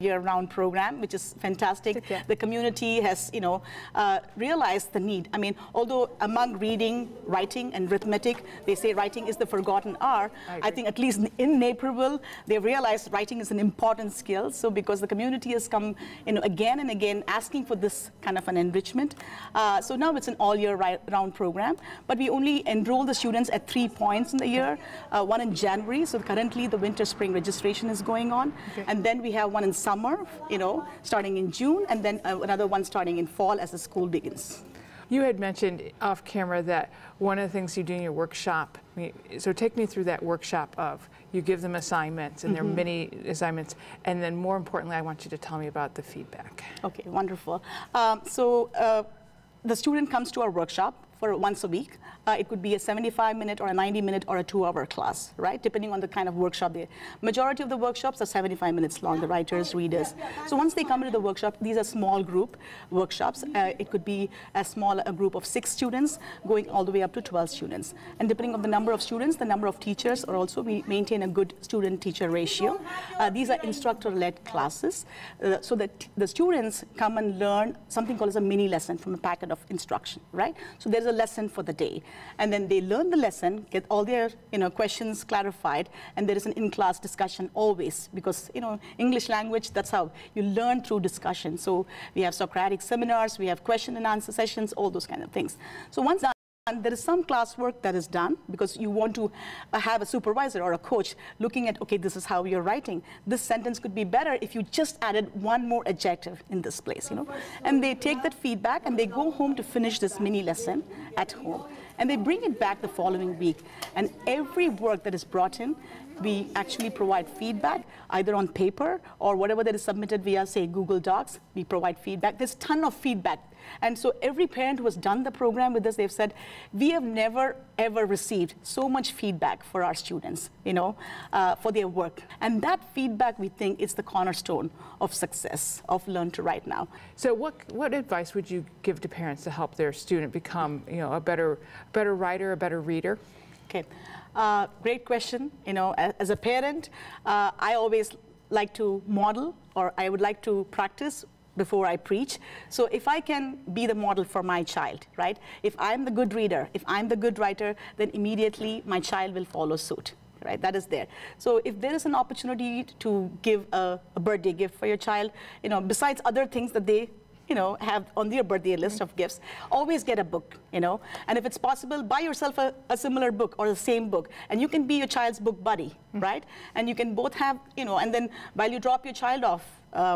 year-round program, which is fantastic. Okay. The community has, realized the need. I mean, although among reading, writing, and arithmetic, they say writing is the forgotten art, I think at least in Naperville, they realized writing is an important skill. So because the community has come, again and again asking for this kind of an enrichment. So now it's an all-year-round program, but we only enroll the students at 3 points in the year, one in January. So currently the winter-spring registration is going on, and then we have one in summer, starting in June, and then another one starting in fall as the school begins. You had mentioned off camera that one of the things you do in your workshop, so take me through that workshop of, you give them assignments, and there are many assignments, and then more importantly, I want you to tell me about the feedback. Okay, wonderful. The student comes to our workshop for once a week. It could be a 75-minute or a 90-minute or a 2-hour class, right? Depending on the kind of workshop. The majority of the workshops are 75 minutes long, the writers, readers. So once they come into the workshop, these are small group workshops. It could be a group of 6 students going all the way up to 12 students. And depending on the number of students, the number of teachers, or also we maintain a good student-teacher ratio. These are instructor-led classes, so that the students come and learn something called as a mini lesson from a packet of instruction, right? So there's a lesson for the day, and then they learn the lesson, get all their questions clarified, and there is an in-class discussion always, because English language, that's how you learn, through discussion. So we have Socratic seminars, we have question and answer sessions, all those kind of things. So once done, and there is some classwork that is done, because you want to have a supervisor or a coach looking at, okay, this is how you're writing. This sentence could be better if you just added one more adjective in this place, And they take that feedback and they go home to finish this mini lesson at home. And they bring it back the following week. And every work that is brought in, we actually provide feedback, either on paper or whatever that is submitted via, say, Google Docs. We provide feedback. There's a ton of feedback. And so every parent who has done the program with us, they've said, we have never, ever received so much feedback for our students, for their work. And that feedback, we think, is the cornerstone of success of Learn to Write Now. So what advice would you give to parents to help their student become, a better writer, a better reader? Okay, great question. As a parent, I always like to model, or I would like to practice before I preach. So if I can be the model for my child, right? If I'm the good reader, if I'm the good writer, then immediately my child will follow suit, right? That is there. So if there is an opportunity to give a birthday gift for your child, besides other things that they have on their birthday list of gifts, always get a book, and if it's possible, buy yourself a similar book or the same book, and you can be your child's book buddy, right? And you can both have, and then while you drop your child off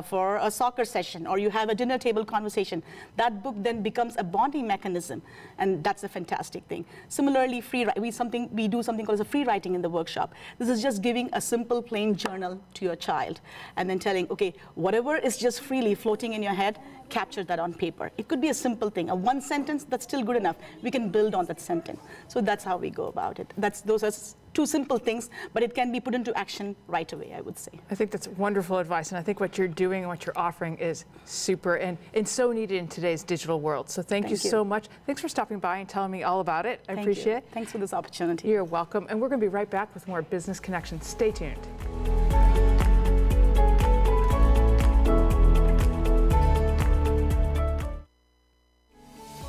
for a soccer session, or you have a dinner table conversation, that book then becomes a bonding mechanism, and that's a fantastic thing. Similarly, we do something called as a free writing in the workshop. This is just giving a simple, plain journal to your child, and then telling, okay, whatever is just freely floating in your head, capture that on paper. It could be a simple thing, a one sentence, that's still good enough. We can build on that sentence. So that's how we go about it. Those are 2 simple things, but it can be put into action right away, I would say. I think that's wonderful advice, and I think what you're doing and what you're offering is super and so needed in today's digital world. So thank you so much. Thanks for stopping by and telling me all about it. I appreciate it. Thanks for this opportunity. You're welcome, and we're going to be right back with more Business Connection. Stay tuned.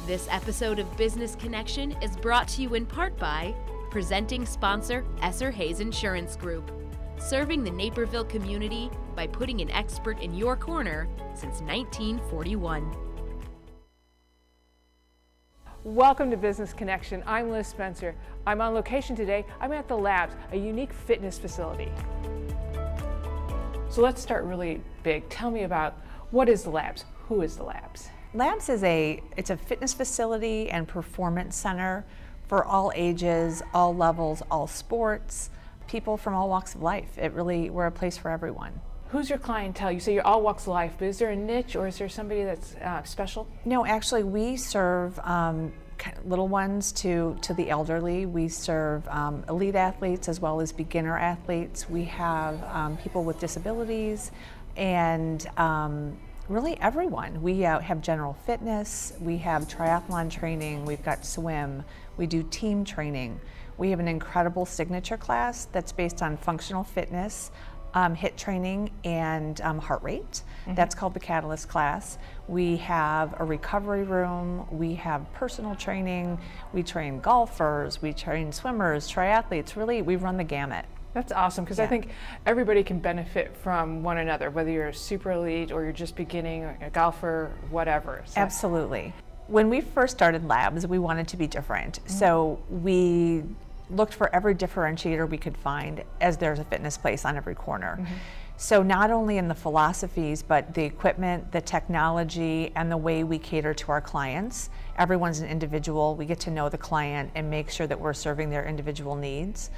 This episode of Business Connection is brought to you in part by presenting sponsor Esser Hayes Insurance Group, serving the Naperville community by putting an expert in your corner since 1941. Welcome to Business Connection. I'm Liz Spencer. I'm on location today. I'm at the Labs, a unique fitness facility. So let's start really big. Tell me about, what is the Labs? Who is the Labs? Labs is it's a fitness facility and performance center for all ages, all levels, all sports, people from all walks of life. We're a place for everyone. Who's your clientele? You say you're all walks of life, but is there a niche, or is there somebody that's special? No, actually we serve little ones to the elderly. We serve elite athletes as well as beginner athletes. We have people with disabilities, and really everyone. We have general fitness, we have triathlon training, we've got swim, we do team training. We have an incredible signature class that's based on functional fitness, HIIT training and heart rate. That's called the Catalyst class. We have a recovery room, we have personal training, we train golfers, we train swimmers, triathletes, really we run the gamut. That's awesome, because I think everybody can benefit from one another, whether you're a super elite or you're just beginning, or a golfer, whatever. So. Absolutely. When we first started labs, we wanted to be different. So we looked for every differentiator we could find, as there's a fitness place on every corner. So not only in the philosophies, but the equipment, the technology, and the way we cater to our clients. Everyone's an individual. We get to know the client and make sure that we're serving their individual needs.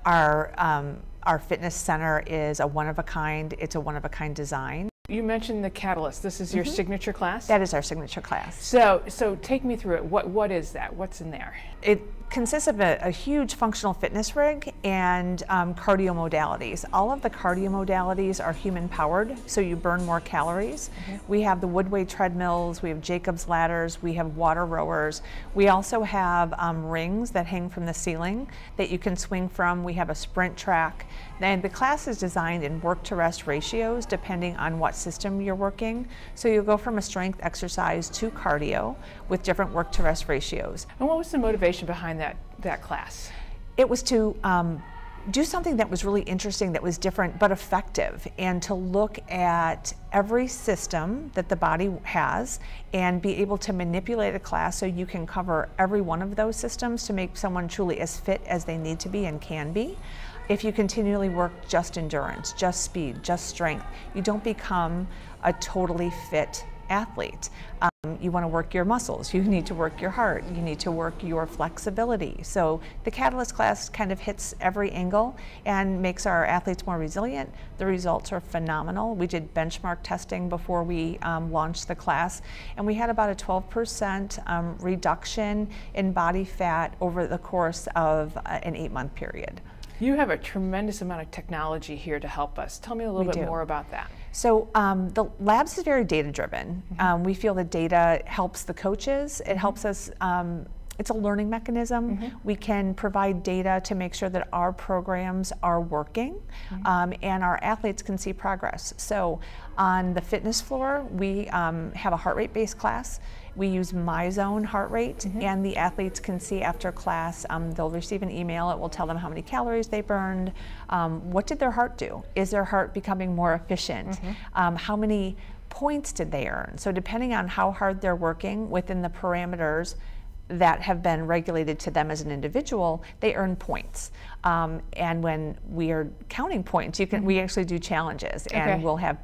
Our fitness center is a one-of-a-kind. It's a one-of-a-kind design. You mentioned the Catalyst. This is your signature class? That is our signature class. So take me through it. What is that? What's in there? It consists of a huge functional fitness rig and cardio modalities. All of the cardio modalities are human powered, so you burn more calories. We have the Woodway treadmills, we have Jacob's ladders, we have water rowers. We also have rings that hang from the ceiling that you can swing from. We have a sprint track. And the class is designed in work to rest ratios depending on what system you're working. So you'll go from a strength exercise to cardio with different work to rest ratios. And what was the motivation behind that class? It was to do something that was really interesting, that was different but effective, and to look at every system that the body has and be able to manipulate a class so you can cover every one of those systems to make someone truly as fit as they need to be and can be. If you continually work just endurance, just speed, just strength, you don't become a totally fit athlete. You want to work your muscles, you need to work your heart, you need to work your flexibility. So the Catalyst class kind of hits every angle and makes our athletes more resilient. The results are phenomenal. We did benchmark testing before we launched the class, and we had about a 12% reduction in body fat over the course of an 8-month period. You have a tremendous amount of technology here to help us. Tell me a little bit more about that. So the labs is very data driven. We feel that data helps the coaches. It helps us, it's a learning mechanism. We can provide data to make sure that our programs are working and our athletes can see progress. So on the fitness floor, we have a heart rate based class. We use MyZone heart rate, and the athletes can see after class, they'll receive an email. It will tell them how many calories they burned, what did their heart do? Is their heart becoming more efficient? How many points did they earn? So depending on how hard they're working within the parameters that have been regulated to them as an individual, they earn points. And when we are counting points, we actually do challenges, and we'll have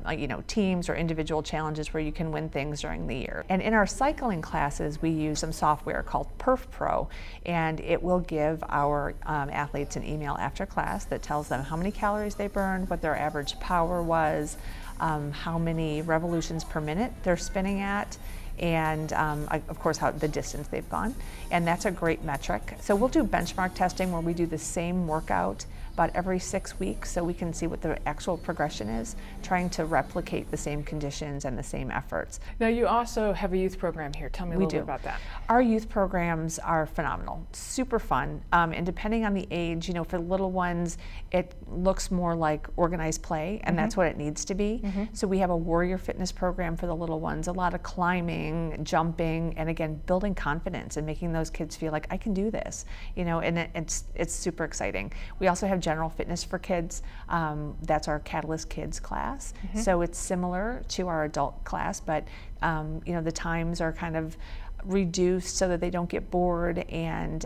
teams or individual challenges where you can win things during the year. And in our cycling classes, we use some software called Perf Pro, and it will give our athletes an email after class that tells them how many calories they burned, what their average power was, how many revolutions per minute they're spinning at, and of course the distance they've gone, and that's a great metric. So we'll do benchmark testing where we do the same workout about every 6 weeks so we can see what the actual progression is, trying to replicate the same conditions and the same efforts. Now you also have a youth program here. Tell me a little bit about that. Our youth programs are phenomenal, super fun, and depending on the age, for little ones, it looks more like organized play, and that's what it needs to be. So we have a warrior fitness program for the little ones, a lot of climbing, jumping, and again, building confidence and making those kids feel like I can do this, and it's super exciting. We also have general fitness for kids. That's our Catalyst Kids class. So it's similar to our adult class, but the times are kind of reduced so that they don't get bored, and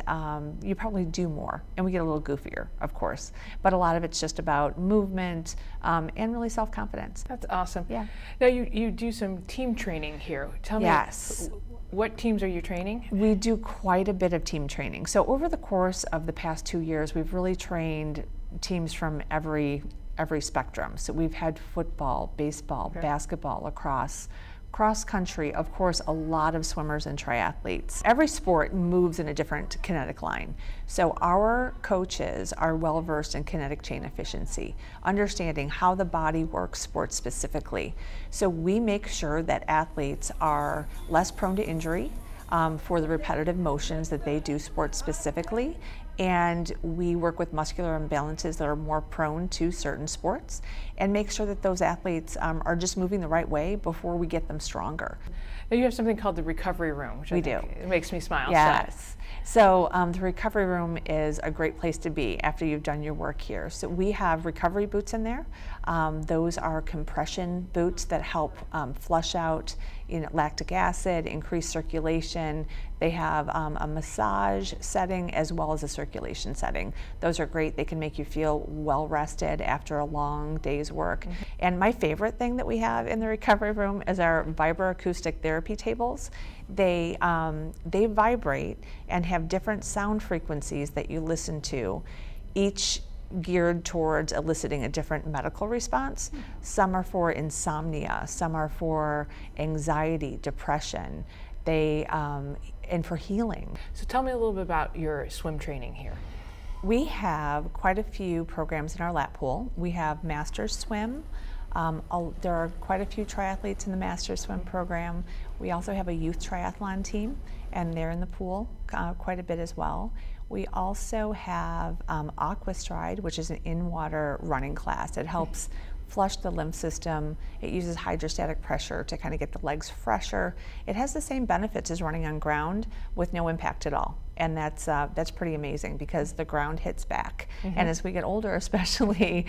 you probably do more, and we get a little goofier, of course, but a lot of it's just about movement and really self-confidence. That's awesome. Yeah. Now you do some team training here. Tell me, what teams are you training? We do quite a bit of team training. So over the course of the past 2 years, we've really trained teams from every spectrum. So we've had football, baseball, basketball, lacrosse, cross country, of course, a lot of swimmers and triathletes. Every sport moves in a different kinetic line. So our coaches are well versed in kinetic chain efficiency, understanding how the body works sport specifically. So we make sure that athletes are less prone to injury for the repetitive motions that they do sport specifically, and we work with muscular imbalances that are more prone to certain sports and make sure that those athletes are just moving the right way before we get them stronger. Now you have something called the recovery room, which We I think do. It makes me smile. Yes. So the recovery room is a great place to be after you've done your work here. So we have recovery boots in there. Those are compression boots that help flush out lactic acid, increase circulation. They have a massage setting as well as a circulation setting. Those are great. They can make you feel well rested after a long day's work. Mm-hmm. And my favorite thing that we have in the recovery room is our vibroacoustic therapy tables. They vibrate and have different sound frequencies that you listen to, each geared towards eliciting a different medical response. Some are for insomnia, some are for anxiety, depression, and for healing. So tell me a little bit about your swim training here. We have quite a few programs in our lap pool. We have Masters Swim. There are quite a few triathletes in the Masters Swim program. We also have a youth triathlon team, and they're in the pool quite a bit as well. We also have Aquastride, which is an in-water running class. It helps flush the lymph system. It uses hydrostatic pressure to kind of get the legs fresher. It has the same benefits as running on ground with no impact at all. And that's pretty amazing because the ground hits back. Mm-hmm. And as we get older especially,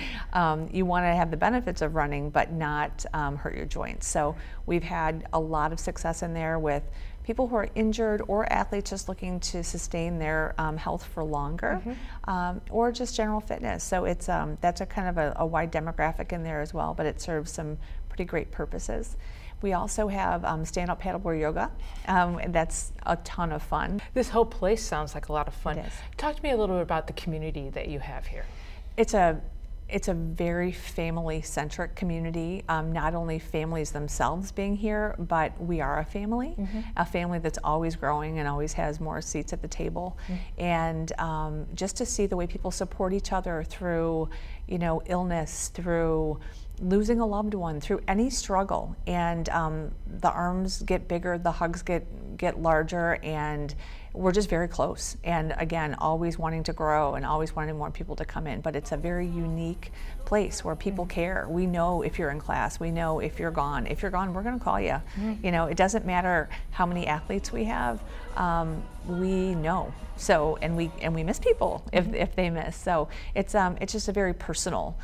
you want to have the benefits of running but not hurt your joints. So we've had a lot of success in there with people who are injured or athletes just looking to sustain their health for longer, mm-hmm. Or just general fitness. So it's that's a kind of a wide demographic in there as well, but it serves some pretty great purposes. We also have stand-up paddleboard yoga, and that's a ton of fun. This whole place sounds like a lot of fun. It is. Talk to me a little bit about the community that you have here. It's a very family-centric community, not only families themselves being here, but we are a family, mm-hmm. a family that's always growing and always has more seats at the table. Mm-hmm. And just to see the way people support each other through, illness, through losing a loved one, through any struggle, and the arms get bigger, the hugs get larger, and we're just very close. And again, always wanting to grow and always wanting more people to come in. But it's a very unique place where people care. We know if you're in class. We know if you're gone. If you're gone, we're going to call you. Mm-hmm. It doesn't matter how many athletes we have. We know. So and we miss people if they miss. So it's just a very personal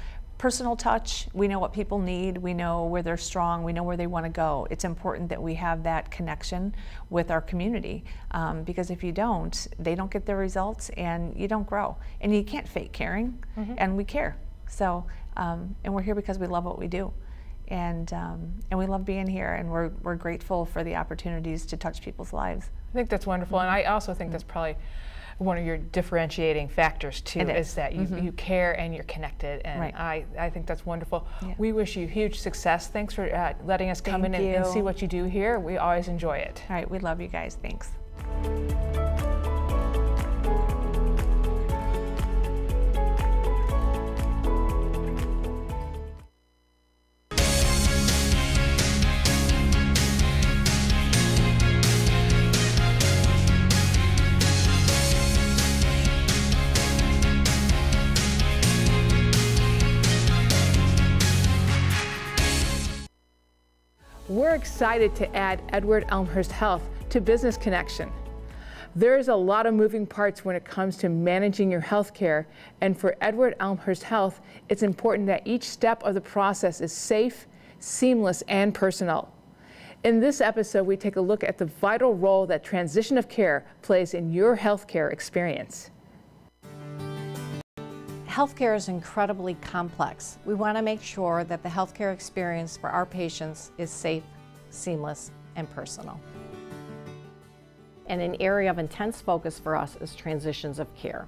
touch. We know what people need. We know where they're strong. We know where they want to go. It's important that we have that connection with our community, because if you don't, they don't get the results and you don't grow. And you can't fake caring, mm-hmm. and we care. So, and we're here because we love what we do. And we love being here, and we're grateful for the opportunities to touch people's lives. I think that's wonderful, and I also think that's probably one of your differentiating factors too, is that you, mm-hmm. you care and you're connected, and right. I think that's wonderful. Yeah. We wish you huge success. Thanks for letting us come in and see what you do here. We always enjoy it. All right, we love you guys. Thanks. We're excited to add Edward Elmhurst Health to Business Connection. There's a lot of moving parts when it comes to managing your health care, and for Edward Elmhurst Health, it's important that each step of the process is safe, seamless, and personal. In this episode, we take a look at the vital role that transition of care plays in your healthcare experience. Healthcare is incredibly complex. We want to make sure that the healthcare experience for our patients is safe, seamless, and personal. And an area of intense focus for us is transitions of care.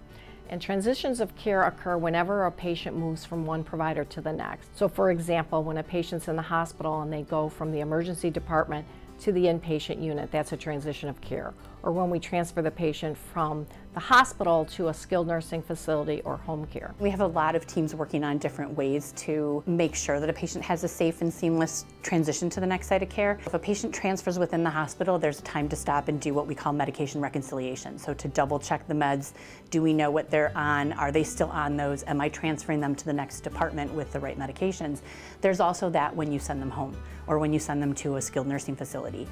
And transitions of care occur whenever a patient moves from one provider to the next. So for example, when a patient's in the hospital and they go from the emergency department to the inpatient unit, that's a transition of care. or when we transfer the patient from the hospital to a skilled nursing facility or home care. We have a lot of teams working on different ways to make sure that a patient has a safe and seamless transition to the next site of care. If a patient transfers within the hospital, there's a time to stop and do what we call medication reconciliation. So to double check the meds, do we know what they're on? Are they still on those? Am I transferring them to the next department with the right medications? There's also that when you send them home or when you send them to a skilled nursing facility.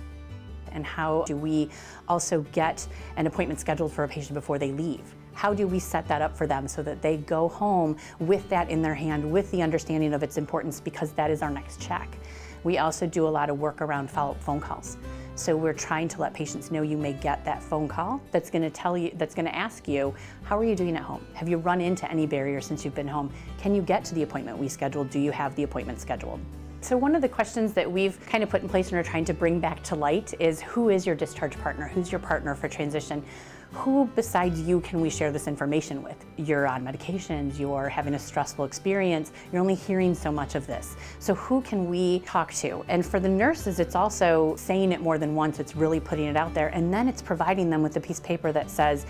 And how do we also get an appointment scheduled for a patient before they leave? How do we set that up for them so that they go home with that in their hand, with the understanding of its importance, because that is our next check. We also do a lot of work around follow-up phone calls. So we're trying to let patients know you may get that phone call that's going to tell you, that's going to ask you, how are you doing at home? Have you run into any barriers since you've been home? Can you get to the appointment we scheduled? Do you have the appointment scheduled? So one of the questions that we've kind of put in place and are trying to bring back to light is, who is your discharge partner? Who's your partner for transition? Who besides you can we share this information with? You're on medications, you're having a stressful experience, you're only hearing so much of this. So who can we talk to? And for the nurses, it's also saying it more than once, it's really putting it out there, and then it's providing them with a piece of paper that says,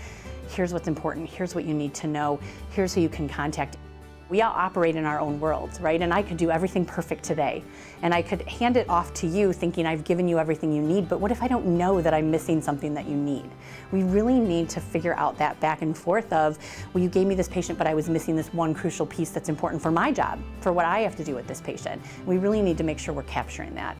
here's what's important, here's what you need to know, here's who you can contact. We all operate in our own worlds, right? And I could do everything perfect today. And I could hand it off to you thinking I've given you everything you need, but what if I don't know that I'm missing something that you need? We really need to figure out that back and forth of, well, you gave me this patient, but I was missing this one crucial piece that's important for my job, for what I have to do with this patient. We really need to make sure we're capturing that.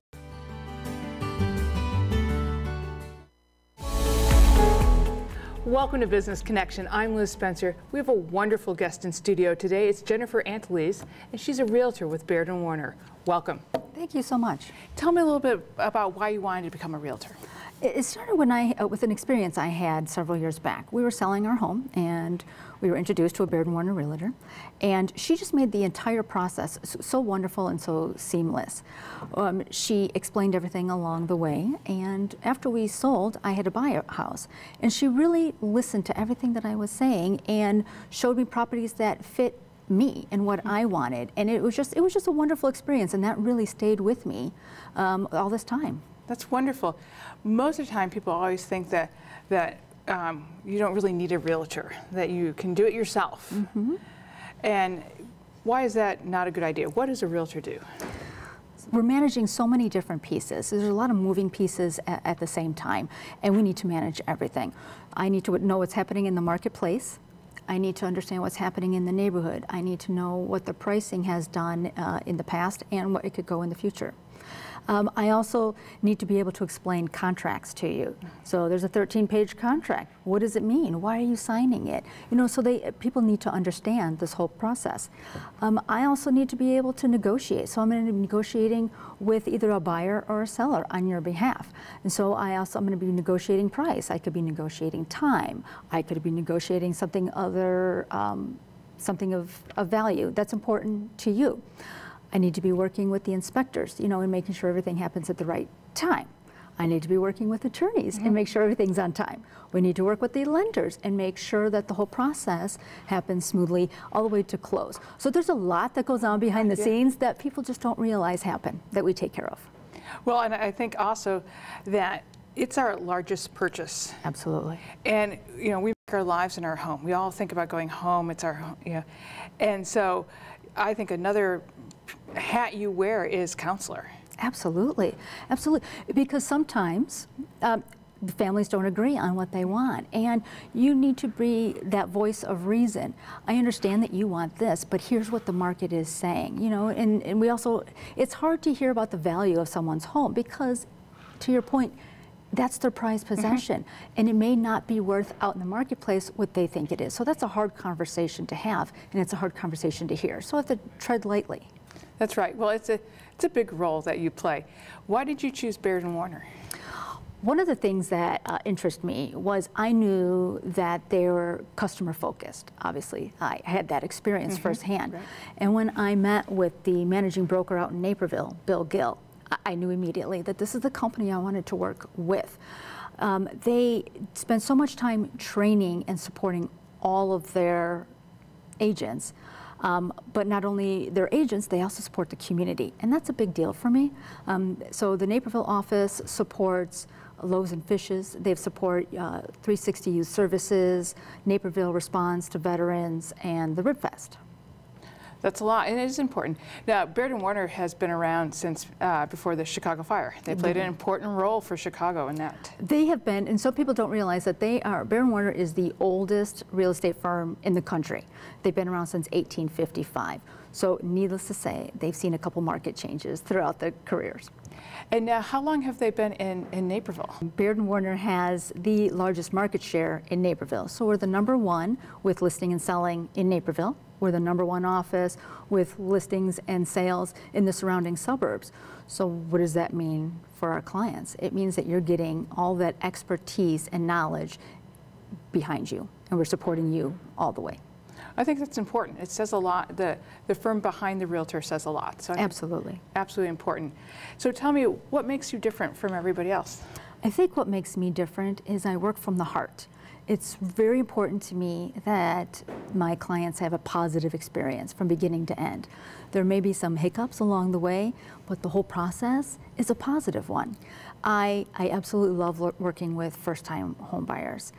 Welcome to Business Connection. I'm Liz Spencer. We have a wonderful guest in studio today. It's Jennifer Antilles, and she's a realtor with Baird & Warner. Welcome. Thank you so much. Tell me a little bit about why you wanted to become a realtor. It started when with an experience I had several years back. We were selling our home, and we were introduced to a Baird & Warner realtor, and she just made the entire process so wonderful and so seamless. She explained everything along the way, and after we sold, I had to buy a house, and she really listened to everything that I was saying and showed me properties that fit me and what I wanted, and it was just a wonderful experience, and that really stayed with me all this time. That's wonderful. Most of the time, people always think that you don't really need a realtor, that you can do it yourself. Mm-hmm. And why is that not a good idea? What does a realtor do? We're managing so many different pieces. There's a lot of moving pieces at the same time, and we need to manage everything. I need to know what's happening in the marketplace. I need to understand what's happening in the neighborhood. I need to know what the pricing has done in the past and what it could go in the future. I also need to be able to explain contracts to you. So there's a 13-page contract. What does it mean? Why are you signing it? You know, so people need to understand this whole process. I also need to be able to negotiate. So I'm going to be negotiating with either a buyer or a seller on your behalf. And so I'm going to be negotiating price. I could be negotiating time. I could be negotiating something other, something of value that's important to you. I need to be working with the inspectors, you know, and making sure everything happens at the right time. I need to be working with attorneys and make sure everything's on time. We need to work with the lenders and make sure that the whole process happens smoothly all the way to close. So there's a lot that goes on behind the scenes that people just don't realize happen, that we take care of. Well, and I think also that it's our largest purchase. Absolutely. And, you know, we make our lives in our home. We all think about going home. It's our home, you know. And so I think another hat you wear is counselor. Absolutely, absolutely. Because sometimes the families don't agree on what they want, and you need to be that voice of reason. I understand that you want this, but here's what the market is saying, you know, and we also, it's hard to hear about the value of someone's home because, to your point, that's their prized possession, and it may not be worth out in the marketplace what they think it is. So that's a hard conversation to have, and it's a hard conversation to hear. So I have to tread lightly. That's right. Well, it's a big role that you play. Why did you choose Baird & Warner? One of the things that interested me was I knew that they were customer focused. Obviously, I had that experience firsthand. Right. And when I met with the managing broker out in Naperville, Bill Gill, I knew immediately that this is the company I wanted to work with. They spent so much time training and supporting all of their agents. But not only their agents, they also support the community, and that's a big deal for me. So the Naperville office supports Loaves and Fishes. They support 360 Youth Services, Naperville Responds to Veterans, and the Rib Fest. That's a lot, and it is important. Now, Baird & Warner has been around since before the Chicago fire. They played an important role for Chicago in that. They have been, and some people don't realize that Baird & Warner is the oldest real estate firm in the country. They've been around since 1855. So needless to say, they've seen a couple market changes throughout their careers. And now, how long have they been in Naperville? Baird & Warner has the largest market share in Naperville. So we're the #1 with listing and selling in Naperville. We're the #1 office with listings and sales in the surrounding suburbs. So what does that mean for our clients? It means that you're getting all that expertise and knowledge behind you, and we're supporting you all the way. I think that's important. It says a lot. The firm behind the realtor says a lot. So Absolutely. Absolutely important. So tell me, what makes you different from everybody else? I think what makes me different is I work from the heart. It's very important to me that my clients have a positive experience from beginning to end. There may be some hiccups along the way, but the whole process is a positive one. I absolutely love working with first-time home buyers.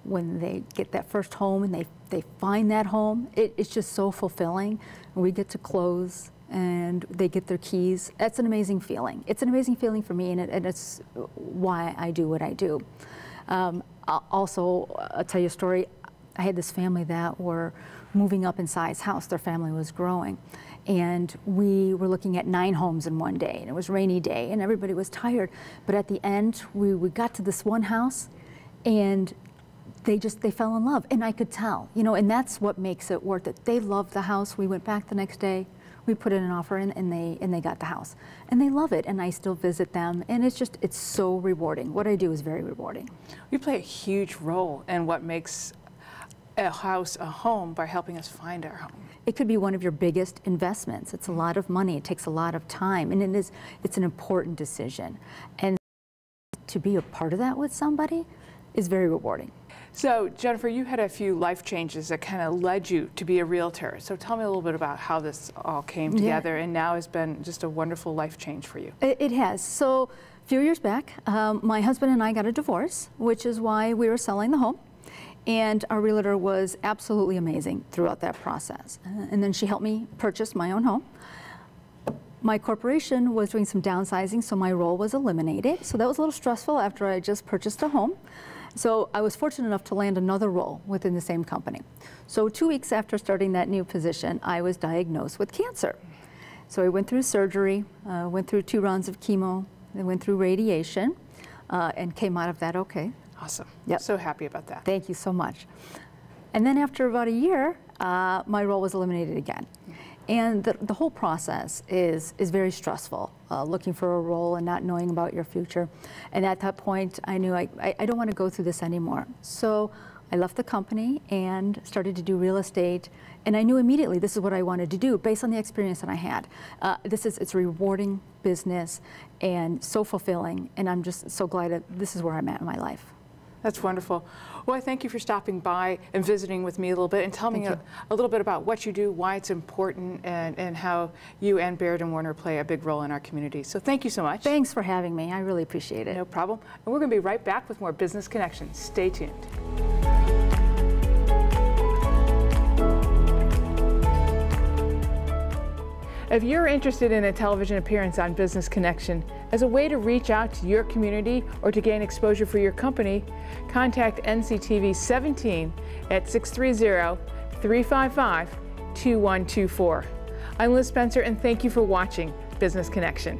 When they get that first home and they find that home, it's just so fulfilling. We get to close and they get their keys. That's an amazing feeling. It's an amazing feeling for me, and it's why I do what I do. Also, I'll tell you a story. I had this family that were moving up in size house. Their family was growing. And we were looking at 9 homes in one day, and it was a rainy day, and everybody was tired. But at the end, we got to this one house, and they fell in love, and I could tell, you know, and that's what makes it worth it. They loved the house. We went back the next day. We put in an offer in, and they got the house, and they love it. And I still visit them, and it's so rewarding. What I do is very rewarding. You play a huge role in what makes a house a home by helping us find our home. It could be one of your biggest investments. It's a lot of money. It takes a lot of time, and it's an important decision. And to be a part of that with somebody is very rewarding. So, Jennifer, you had a few life changes that kind of led you to be a realtor. So tell me a little bit about how this all came together, and now has been just a wonderful life change for you. It has. So a few years back, my husband and I got a divorce, which is why we were selling the home. And our realtor was absolutely amazing throughout that process. And then she helped me purchase my own home. My corporation was doing some downsizing, so my role was eliminated. So that was a little stressful after I just purchased a home. So I was fortunate enough to land another role within the same company. So 2 weeks after starting that new position, I was diagnosed with cancer. So I went through surgery, went through 2 rounds of chemo, then went through radiation, and came out of that okay. Awesome. Yep. So happy about that. Thank you so much. And then after about a year, my role was eliminated again. And the whole process is very stressful, looking for a role and not knowing about your future. And at that point, I knew I don't want to go through this anymore. So I left the company and started to do real estate. And I knew immediately this is what I wanted to do based on the experience that I had. It's a rewarding business and so fulfilling. And I'm just so glad that this is where I'm at in my life. That's wonderful. Well, I thank you for stopping by and visiting with me a little bit and telling me a little bit about what you do, why it's important, and how you and Baird & Warner play a big role in our community. So thank you so much. Thanks for having me. I really appreciate it. No problem. And we're going to be right back with more Business Connections. Stay tuned. If you're interested in a television appearance on Business Connection as a way to reach out to your community or to gain exposure for your company, contact NCTV17 at 630-355-2124. I'm Liz Spencer, and thank you for watching Business Connection.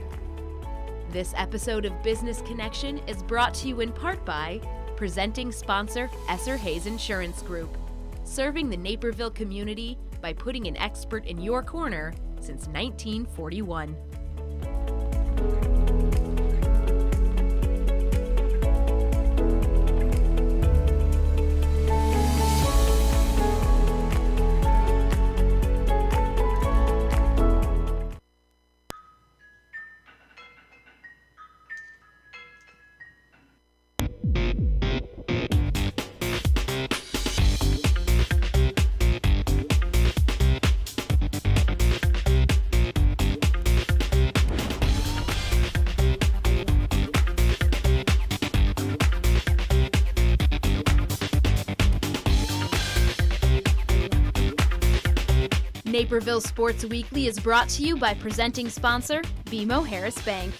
This episode of Business Connection is brought to you in part by presenting sponsor Esser Hayes Insurance Group, serving the Naperville community by putting an expert in your corner since 1941. Naperville Sports Weekly is brought to you by presenting sponsor, BMO Harris Bank.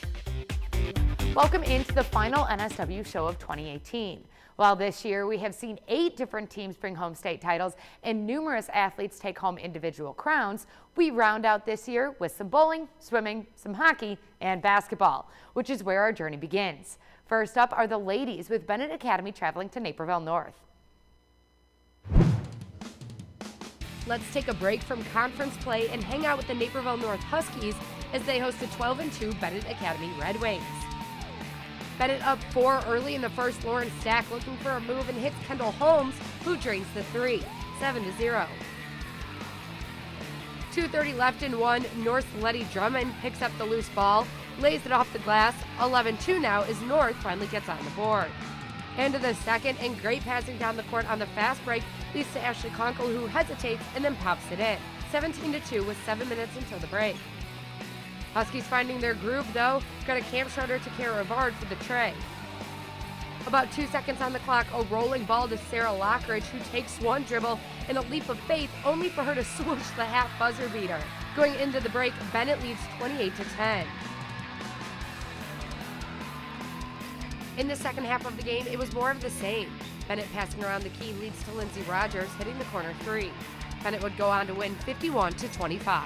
Welcome into the final NSW show of 2018. While this year we have seen 8 different teams bring home state titles and numerous athletes take home individual crowns, we round out this year with some bowling, swimming, some hockey, and basketball, which is where our journey begins. First up are the ladies with Bennett Academy traveling to Naperville North. Let's take a break from conference play and hang out with the Naperville North Huskies as they host the 12-2 Bennett Academy Red Wings. Bennett up 4 early in the first. Lauren Stack looking for a move and hits Kendall Holmes, who drains the 3, 7-0. 2:30 left in 1. North's Letty Drummond picks up the loose ball, lays it off the glass. 11-2 now as North finally gets on the board. End of the second, and great passing down the court on the fast break leads to Ashley Conkle, who hesitates and then pops it in. 17-2 with 7 minutes until the break. Huskies finding their groove, though. Got a Camp Schroeder to Kara Rivard for the tray. About 2 seconds on the clock, a rolling ball to Sarah Lockridge, who takes one dribble in a leap of faith, only for her to swoosh the half buzzer beater. Going into the break, Bennett leads 28-10. In the second half of the game, it was more of the same. Bennett passing around the key leads to Lindsay Rogers hitting the corner 3. Bennett would go on to win 51-25.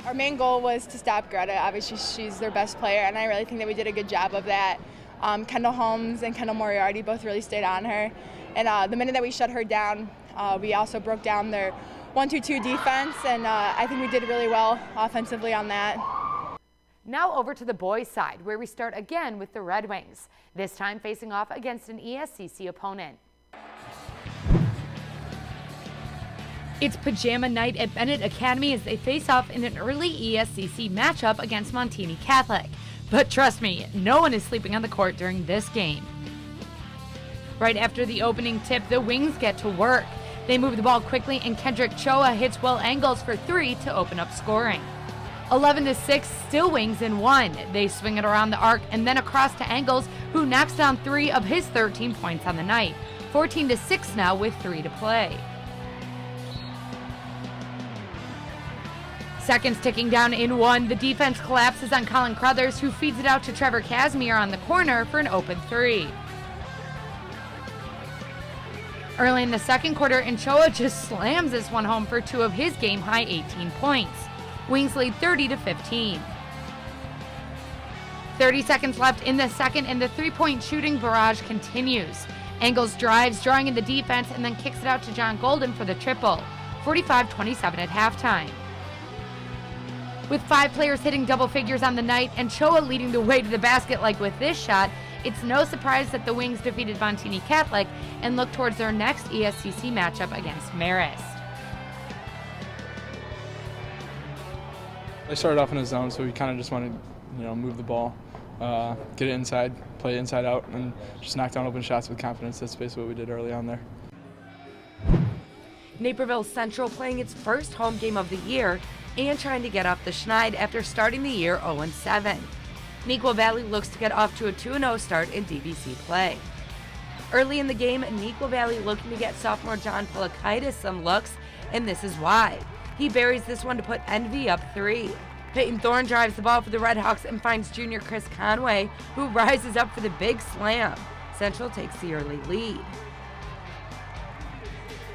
Our main goal was to stop Greta. Obviously, she's their best player, and I really think that we did a good job of that. Kendall Holmes and Kendall Moriarty both really stayed on her. And the minute that we shut her down, we also broke down their 1-2-2 defense, and I think we did really well offensively on that. Now over to the boys' side, where we start again with the Red Wings, this time facing off against an ESCC opponent. It's pajama night at Bennett Academy as they face off in an early ESCC matchup against Montini Catholic. But trust me, no one is sleeping on the court during this game. Right after the opening tip, the Wings get to work. They move the ball quickly and Kendrick Choa hits Will Angles for 3 to open up scoring. 11-6, still Wings in 1. They swing it around the arc and then across to Angles, who knocks down 3 of his 13 points on the night. 14-6 now with 3 to play. Seconds ticking down in 1. The defense collapses on Colin Crothers, who feeds it out to Trevor Casimir on the corner for an open 3. Early in the second quarter, Choa just slams this one home for 2 of his game-high 18 points. Wings lead 30-15. 30 seconds left in the second, and the 3-point shooting barrage continues. Angles drives, drawing in the defense, and then kicks it out to John Golden for the triple. 45-27 at halftime. With 5 players hitting double figures on the night and Choa leading the way to the basket like with this shot, it's no surprise that the Wings defeated Montini Catholic and look towards their next ESCC matchup against Marist. I started off in a zone, so we kind of just wanted to, move the ball, get it inside, play it inside out, and just knock down open shots with confidence. That's basically what we did early on there. Naperville Central playing its first home game of the year and trying to get off the schneid after starting the year 0-7. Neuqua Valley looks to get off to a 2-0 start in DVC play. Early in the game, Neuqua Valley looking to get sophomore John Polakaitis some looks, and this is why. He buries this one to put NV up 3. Peyton Thorne drives the ball for the Redhawks and finds junior Chris Conway, who rises up for the big slam. Central takes the early lead.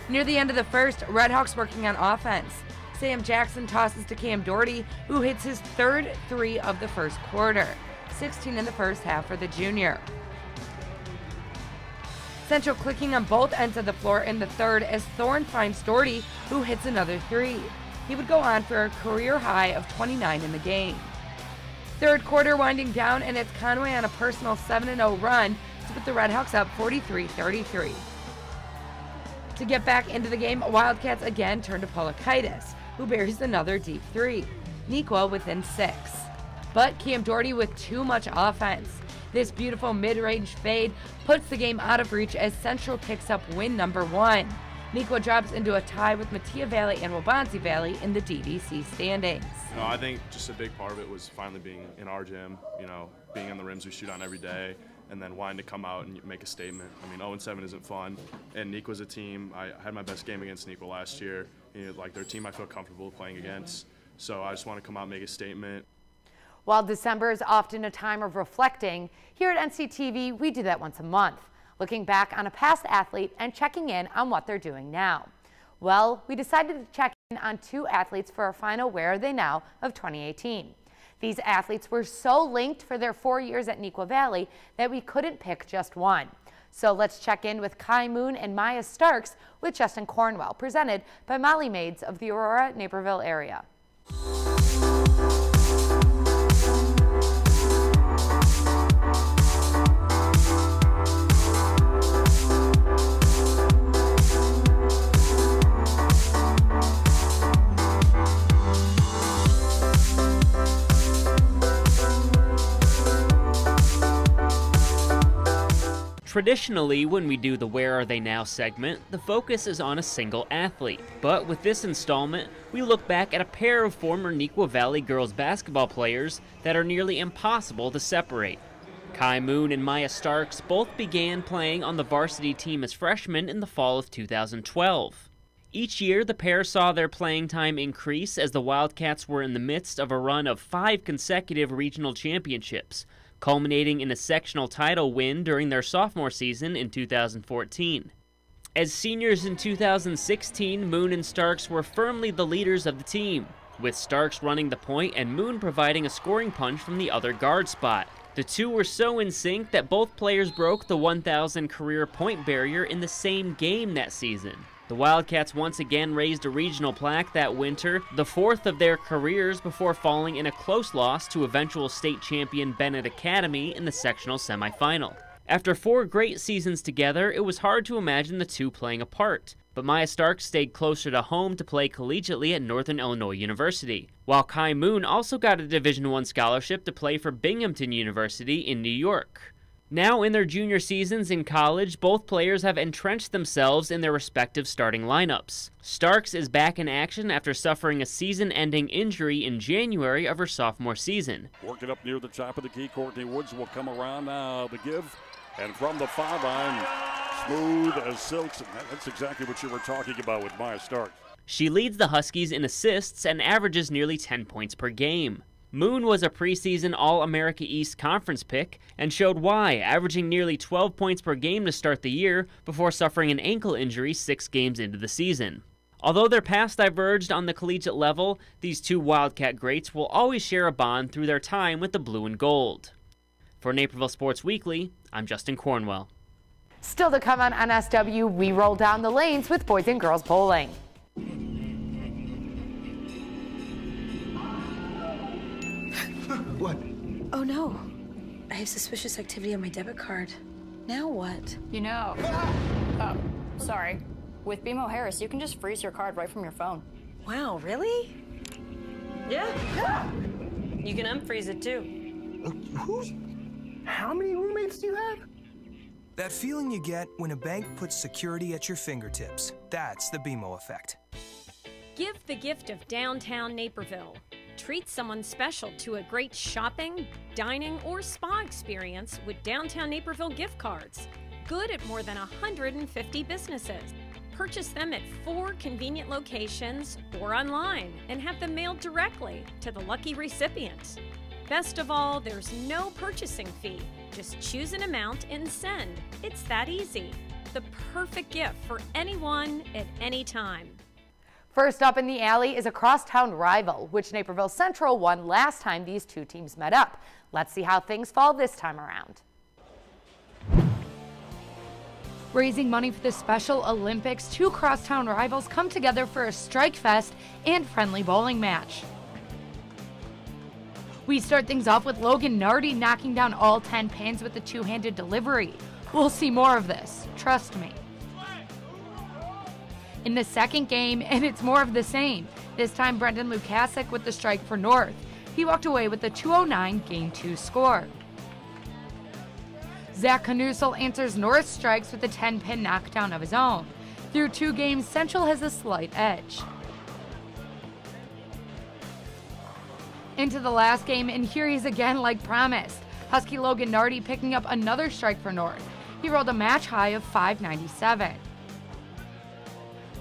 Near the end of the first, Redhawks working on offense. Sam Jackson tosses to Cam Doherty, who hits his 3rd 3 of the first quarter. 16 in the first half for the junior. Central clicking on both ends of the floor in the third as Thorne finds Doherty, who hits another 3. He would go on for a career high of 29 in the game. Third quarter winding down, and it's Conway on a personal 7-0 run to put the Redhawks up 43-33. To get back into the game, Wildcats again turn to Polakaitis, who buries another deep 3. Neuqua within 6. But Cam Doherty with too much offense. This beautiful mid-range fade puts the game out of reach as Central picks up win number 1. Neuqua drops into a tie with Mattia Valley and Waubonsie Valley in the DVC standings. I think just a big part of it was finally being in our gym, being on the rims we shoot on every day, and then wanting to come out and make a statement. 0-7 isn't fun, and Neuqua's a team. I had my best game against Neuqua last year, like they're a team I feel comfortable playing against. So I just want to come out and make a statement. While December is often a time of reflecting, here at NCTV, we do that once a month, looking back on a past athlete and checking in on what they're doing now. Well, we decided to check in on 2 athletes for our final Where Are They Now of 2018. These athletes were so linked for their 4 years at Neuqua Valley that we couldn't pick just one. So let's check in with Kai Moon and Maya Starks with Justin Cornwell, presented by Molly Maids of the Aurora, Naperville area. Traditionally, when we do the Where Are They Now segment, the focus is on a single athlete. But with this installment, we look back at a pair of former Neuqua Valley girls basketball players that are nearly impossible to separate. Kai Moon and Maya Starks both began playing on the varsity team as freshmen in the fall of 2012. Each year, the pair saw their playing time increase as the Wildcats were in the midst of a run of 5 consecutive regional championships, culminating in a sectional title win during their sophomore season in 2014. As seniors in 2016, Moon and Starks were firmly the leaders of the team, with Starks running the point and Moon providing a scoring punch from the other guard spot. The two were so in sync that both players broke the 1,000 career point barrier in the same game that season. The Wildcats once again raised a regional plaque that winter, the 4th of their careers, before falling in a close loss to eventual state champion Bennett Academy in the sectional semifinal. After 4 great seasons together, it was hard to imagine the two playing apart, but Maya Starks stayed closer to home to play collegiately at Northern Illinois University, while Kai Moon also got a Division I scholarship to play for Binghamton University in New York. Now in their junior seasons in college, both players have entrenched themselves in their respective starting lineups. Starks is back in action after suffering a season-ending injury in January of her sophomore season. Worked it up near the top of the key. Courtney Woods will come around now. The give, and from the foul line, smooth as silks. That's exactly what you were talking about with Maya Starks. She leads the Huskies in assists and averages nearly 10 points per game. Moon was a preseason All-America East Conference pick and showed why, averaging nearly 12 points per game to start the year before suffering an ankle injury 6 games into the season. Although their paths diverged on the collegiate level, these two Wildcat greats will always share a bond through their time with the blue and gold. For Naperville Sports Weekly, I'm Justin Cornwell. Still to come on NSW, we roll down the lanes with boys and girls bowling. What? Oh no. I have suspicious activity on my debit card. Now what? You know. Sorry. With BMO Harris, you can just freeze your card right from your phone. Wow, really? Yeah. You can unfreeze it too. How many roommates do you have? That feeling you get when a bank puts security at your fingertips. That's the BMO effect. Give the gift of downtown Naperville. Treat someone special to a great shopping, dining, or spa experience with Downtown Naperville gift cards. Good at more than 150 businesses. Purchase them at 4 convenient locations or online and have them mailed directly to the lucky recipients. Best of all, there's no purchasing fee. Just choose an amount and send. It's that easy. The perfect gift for anyone at any time. First up in the alley is a crosstown rival, which Naperville Central won last time these two teams met up. Let's see how things fall this time around. Raising money for the Special Olympics, 2 crosstown rivals come together for a strike fest and friendly bowling match. We start things off with Logan Nardi knocking down all 10 pins with a 2-handed delivery. We'll see more of this, trust me. In the second game, and it's more of the same. This time, Brendan Lukasik with the strike for North. He walked away with a 209 Game 2 score. Zach Knusel answers North's strikes with a 10-pin knockdown of his own. Through 2 games, Central has a slight edge. Into the last game, and here he's again like promised. Husky Logan Nardi picking up another strike for North. He rolled a match high of 597.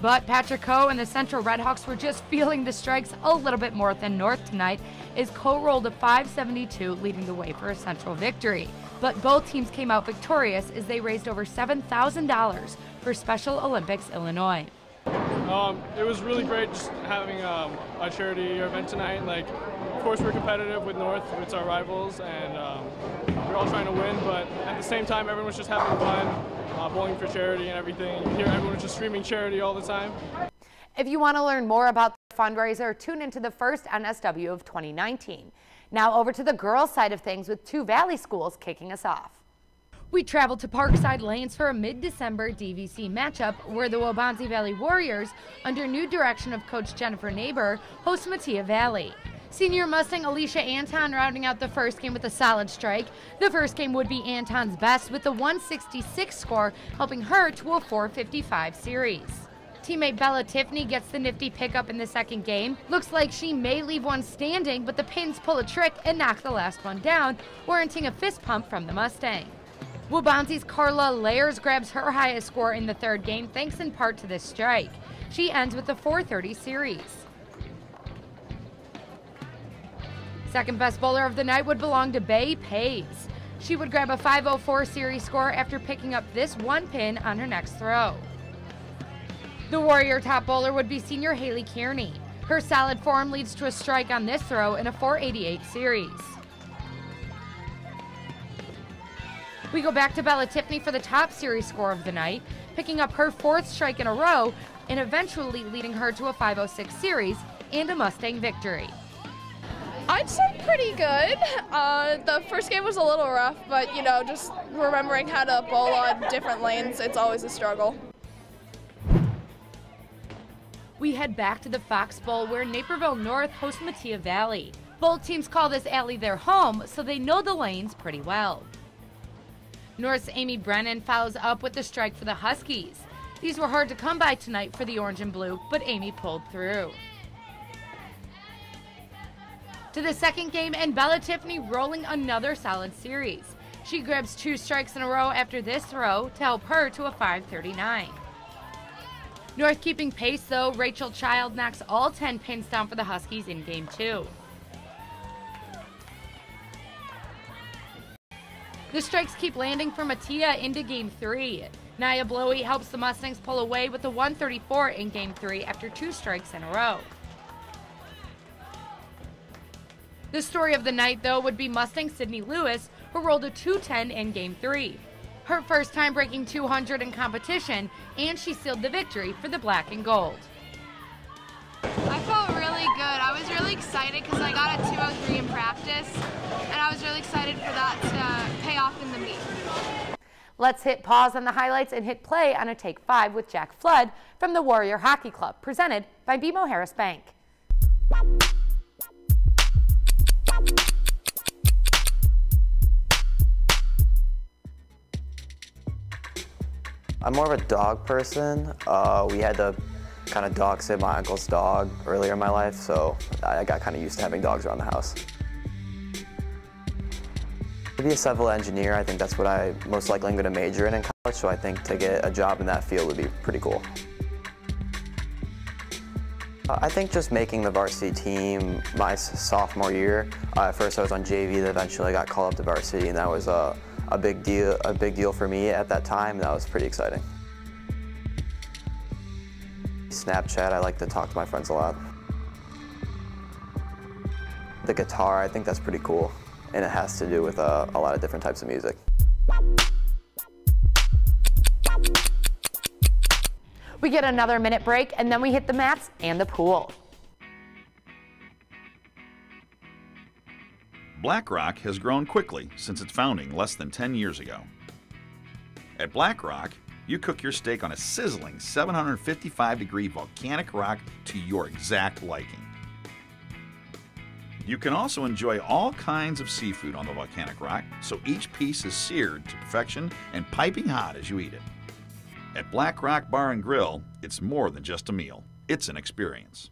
But Patrick Coe and the Central Redhawks were just feeling the strikes a little bit more than North tonight, as Coe rolled a 572, leading the way for a Central victory. But both teams came out victorious as they raised over $7,000 for Special Olympics Illinois. It was really great just having a charity event tonight. Like, of course, we're competitive with North, it's our rivals, and we're all trying to win. But at the same time, everyone was just having fun, bowling for charity and everything. You hear everyone was just screaming charity all the time. If you want to learn more about the fundraiser, tune into the first NSW of 2019. Now over to the girls' side of things with two Valley schools kicking us off. We traveled to Parkside Lanes for a mid-December DVC matchup where the Waubonsie Valley Warriors, under new direction of Coach Jennifer Neighbor, host Mattia Valley. Senior Mustang Alicia Anton rounding out the first game with a solid strike. The first game would be Anton's best with the 166 score, helping her to a 455 series. Teammate Bella Tiffany gets the nifty pickup in the second game. Looks like she may leave one standing, but the Pins pull a trick and knock the last one down, warranting a fist pump from the Mustang. Waubonsie's Carla Layers grabs her highest score in the third game, thanks in part to this strike. She ends with the 430 series. Second best bowler of the night would belong to Bay Pays. She would grab a 504 series score after picking up this one pin on her next throw. The Warrior top bowler would be senior Haley Kearney. Her solid form leads to a strike on this throw in a 488 series. We go back to Bella Tiffany for the top series score of the night, picking up her fourth strike in a row and eventually leading her to a 506 series and a Mustang victory. I'd say pretty good. The first game was a little rough, but you know, just remembering how to bowl on different lanes, it's always a struggle. We head back to the Fox Bowl where Naperville North hosts Mattia Valley. Both teams call this alley their home, so they know the lanes pretty well. North's Amy Brennan follows up with the strike for the Huskies. These were hard to come by tonight for the orange and blue, but Amy pulled through. To the second game, and Bella Tiffany rolling another solid series. She grabs two strikes in a row after this throw to help her to a 539. North keeping pace though, Rachel Child knocks all 10 pins down for the Huskies in game 2. The strikes keep landing for Mattia into game 3. Nia Blowy helps the Mustangs pull away with a 134 in game 3 after two strikes in a row. The story of the night though would be Mustang Sydney Lewis, who rolled a 210 in game 3. Her first time breaking 200 in competition, and she sealed the victory for the black and gold. I felt really good. I was really excited because I got a 203 in practice, and I was really excited for that to pay off in the meet. Let's hit pause on the highlights and hit play on a Take 5 with Jack Flood from the Warrior Hockey Club, presented by BMO Harris Bank. I'm more of a dog person. We had to kind of dog sit my uncle's dog earlier in my life, so I got kind of used to having dogs around the house. To be a civil engineer, I think that's what I most likely am going to major in college, so I think to get a job in that field would be pretty cool. I think just making the varsity team my sophomore year. At first I was on JV, then eventually I got called up to varsity, and that was a big deal for me at that time. That was pretty exciting. Snapchat, I like to talk to my friends a lot. The guitar, I think that's pretty cool, and it has to do with a lot of different types of music. We get another minute break, and then we hit the mats and the pool. BlackRock has grown quickly since its founding less than 10 years ago. At BlackRock, you cook your steak on a sizzling 755-degree volcanic rock to your exact liking. You can also enjoy all kinds of seafood on the volcanic rock, so each piece is seared to perfection and piping hot as you eat it. At Black Rock Bar and Grill, it's more than just a meal. It's an experience.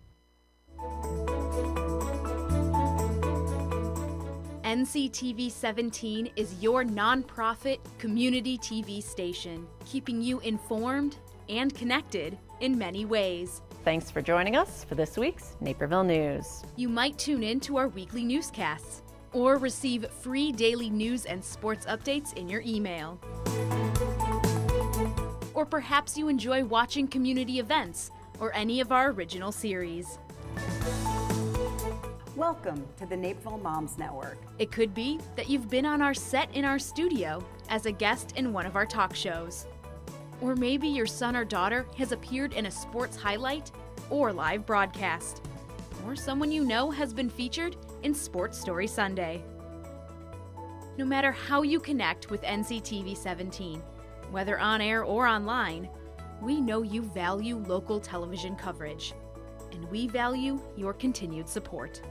NCTV17 is your nonprofit community TV station, keeping you informed and connected in many ways. Thanks for joining us for this week's Naperville News. You might tune in to our weekly newscasts or receive free daily news and sports updates in your email. Or perhaps you enjoy watching community events or any of our original series. Welcome to the Naperville Moms Network. It could be that you've been on our set in our studio as a guest in one of our talk shows. Or maybe your son or daughter has appeared in a sports highlight or live broadcast. Or someone you know has been featured in Sports Story Sunday. No matter how you connect with NCTV17, whether on air or online, we know you value local television coverage, and we value your continued support.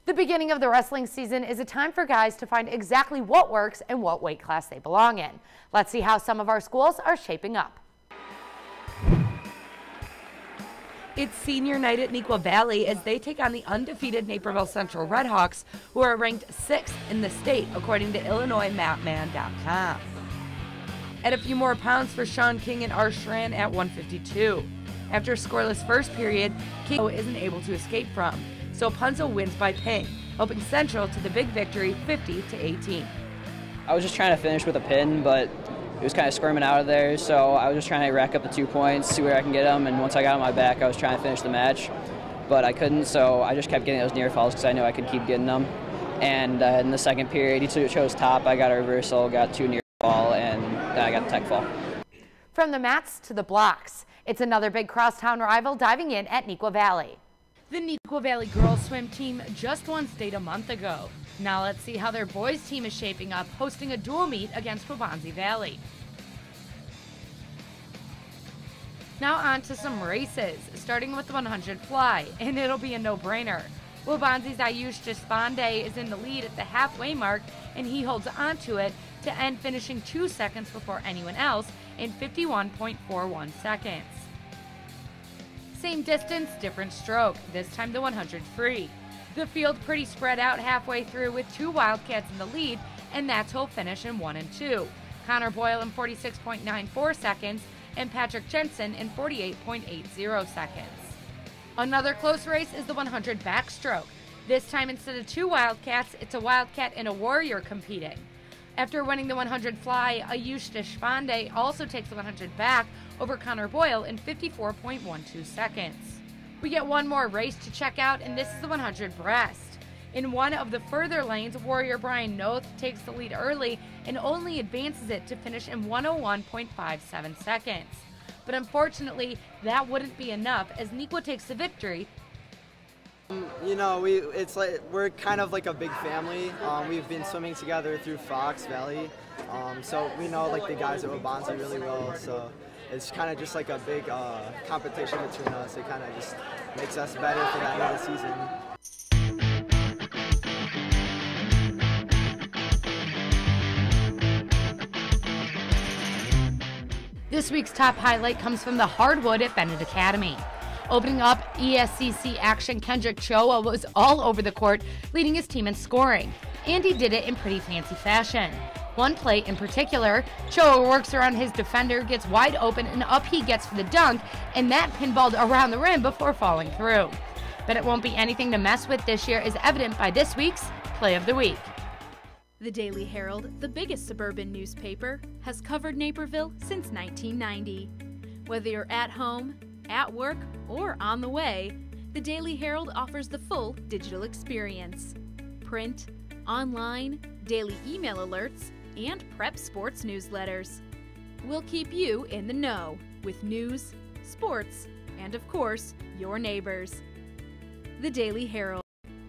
The beginning of the wrestling season is a time for guys to find exactly what works and what weight class they belong in. Let's see how some of our schools are shaping up. It's senior night at Neuqua Valley as they take on the undefeated Naperville Central Redhawks, who are ranked 6th in the state, according to IllinoisMapman.com. Add a few more pounds for Sean King and Arshran at 152. After a scoreless first period, King isn't able to escape from, so Punzo wins by pin, helping Central to the big victory 50-18. I was just trying to finish with a pin, but it was kind of squirming out of there, so I was just trying to rack up the 2 points, see where I can get them, and once I got on my back, I was trying to finish the match, but I couldn't, so I just kept getting those near falls because I knew I could keep getting them. And in the second period, he chose top, I got a reversal, got 2 near fall, and then I got the tech fall. From the mats to the blocks, it's another big crosstown rival diving in at Neuqua Valley. The Neuqua Valley girls swim team just won state a month ago. Now let's see how their boys team is shaping up, hosting a dual meet against Waubonsie Valley. Now on to some races, starting with the 100 fly, and it'll be a no-brainer. Waubonsie's Ayush Deshpande is in the lead at the halfway mark, and he holds on to it to end finishing 2 seconds before anyone else in 51.41 seconds. Same distance, different stroke, this time the 100 free. The field pretty spread out halfway through with 2 Wildcats in the lead, and that's who'll finish in 1 and 2. Connor Boyle in 46.94 seconds, and Patrick Jensen in 48.80 seconds. Another close race is the 100 backstroke. This time instead of 2 Wildcats, it's a Wildcat and a Warrior competing. After winning the 100 fly, Ayush Deshpande also takes the 100 back over Connor Boyle in 54.12 seconds. We get one more race to check out, and this is the 100 breast. In one of the further lanes, Warrior Brian Noth takes the lead early and only advances it to finish in 101.57 seconds. But unfortunately, that wouldn't be enough as Neuqua takes the victory. You know, we're kind of like a big family. We've been swimming together through Fox Valley, so we know like the guys at Waubonsie really well. So it's kind of just like a big competition between us. It kind of just makes us better for the end of the season. This week's top highlight comes from the hardwood at Bennett Academy. Opening up ESCC action, Kendrick Choa was all over the court, leading his team in scoring, and he did it in pretty fancy fashion. One play in particular, Choa works around his defender, gets wide open, and up he gets for the dunk, and that pinballed around the rim before falling through. But it won't be anything to mess with this year, as evident by this week's Play of the Week. The Daily Herald, the biggest suburban newspaper, has covered Naperville since 1990. Whether you're at home, at work, or on the way, the Daily Herald offers the full digital experience. Print, online, daily email alerts, and prep sports newsletters. We'll keep you in the know with news, sports, and of course, your neighbors. The Daily Herald,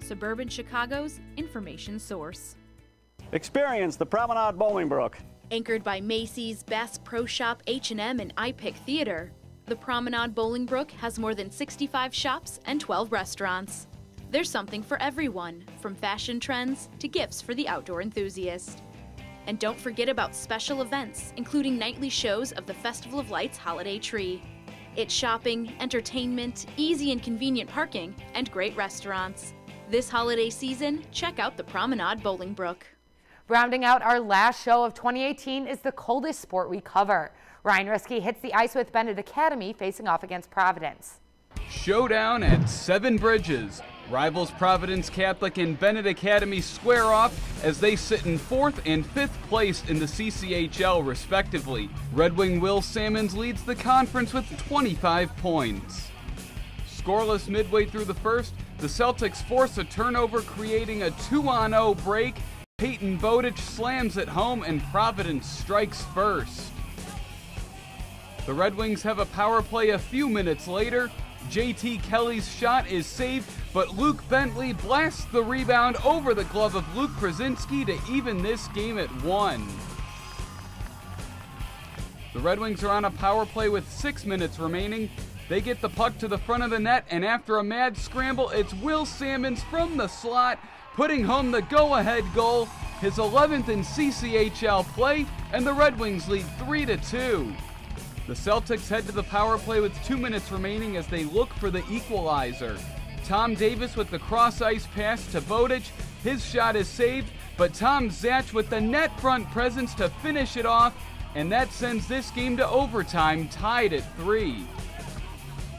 suburban Chicago's information source. Experience the Promenade Bolingbrook. Anchored by Macy's, Bass Pro Shop, H&M, and iPic Theater, the Promenade Bolingbrook has more than 65 shops and 12 restaurants. There's something for everyone, from fashion trends to gifts for the outdoor enthusiast. And don't forget about special events, including nightly shows of the Festival of Lights Holiday Tree. It's shopping, entertainment, easy and convenient parking, and great restaurants. This holiday season, check out the Promenade Bolingbrook. Rounding out our last show of 2018 is the coldest sport we cover. Ryan Risky hits the ice with Bennett Academy facing off against Providence. Showdown at Seven Bridges. Rivals Providence Catholic and Bennett Academy square off as they sit in 4th and 5th place in the CCHL respectively. Red Wing Will Salmons leads the conference with 25 points. Scoreless midway through the first, the Celtics force a turnover, creating a 2-on-0 break. Peyton Bowditch slams it home and Providence strikes first. The Red Wings have a power play a few minutes later. JT Kelly's shot is saved, but Luke Bentley blasts the rebound over the glove of Luke Krasinski to even this game at 1. The Red Wings are on a power play with 6 minutes remaining. They get the puck to the front of the net, and after a mad scramble, it's Will Salmons from the slot, putting home the go-ahead goal, his 11th in CCHL play, and the Red Wings lead 3-2. The Celtics head to the power play with 2 minutes remaining as they look for the equalizer. Tom Davis with the cross-ice pass to Bowditch. His shot is saved, but Tom Zatch with the net front presence to finish it off, and that sends this game to overtime, tied at 3.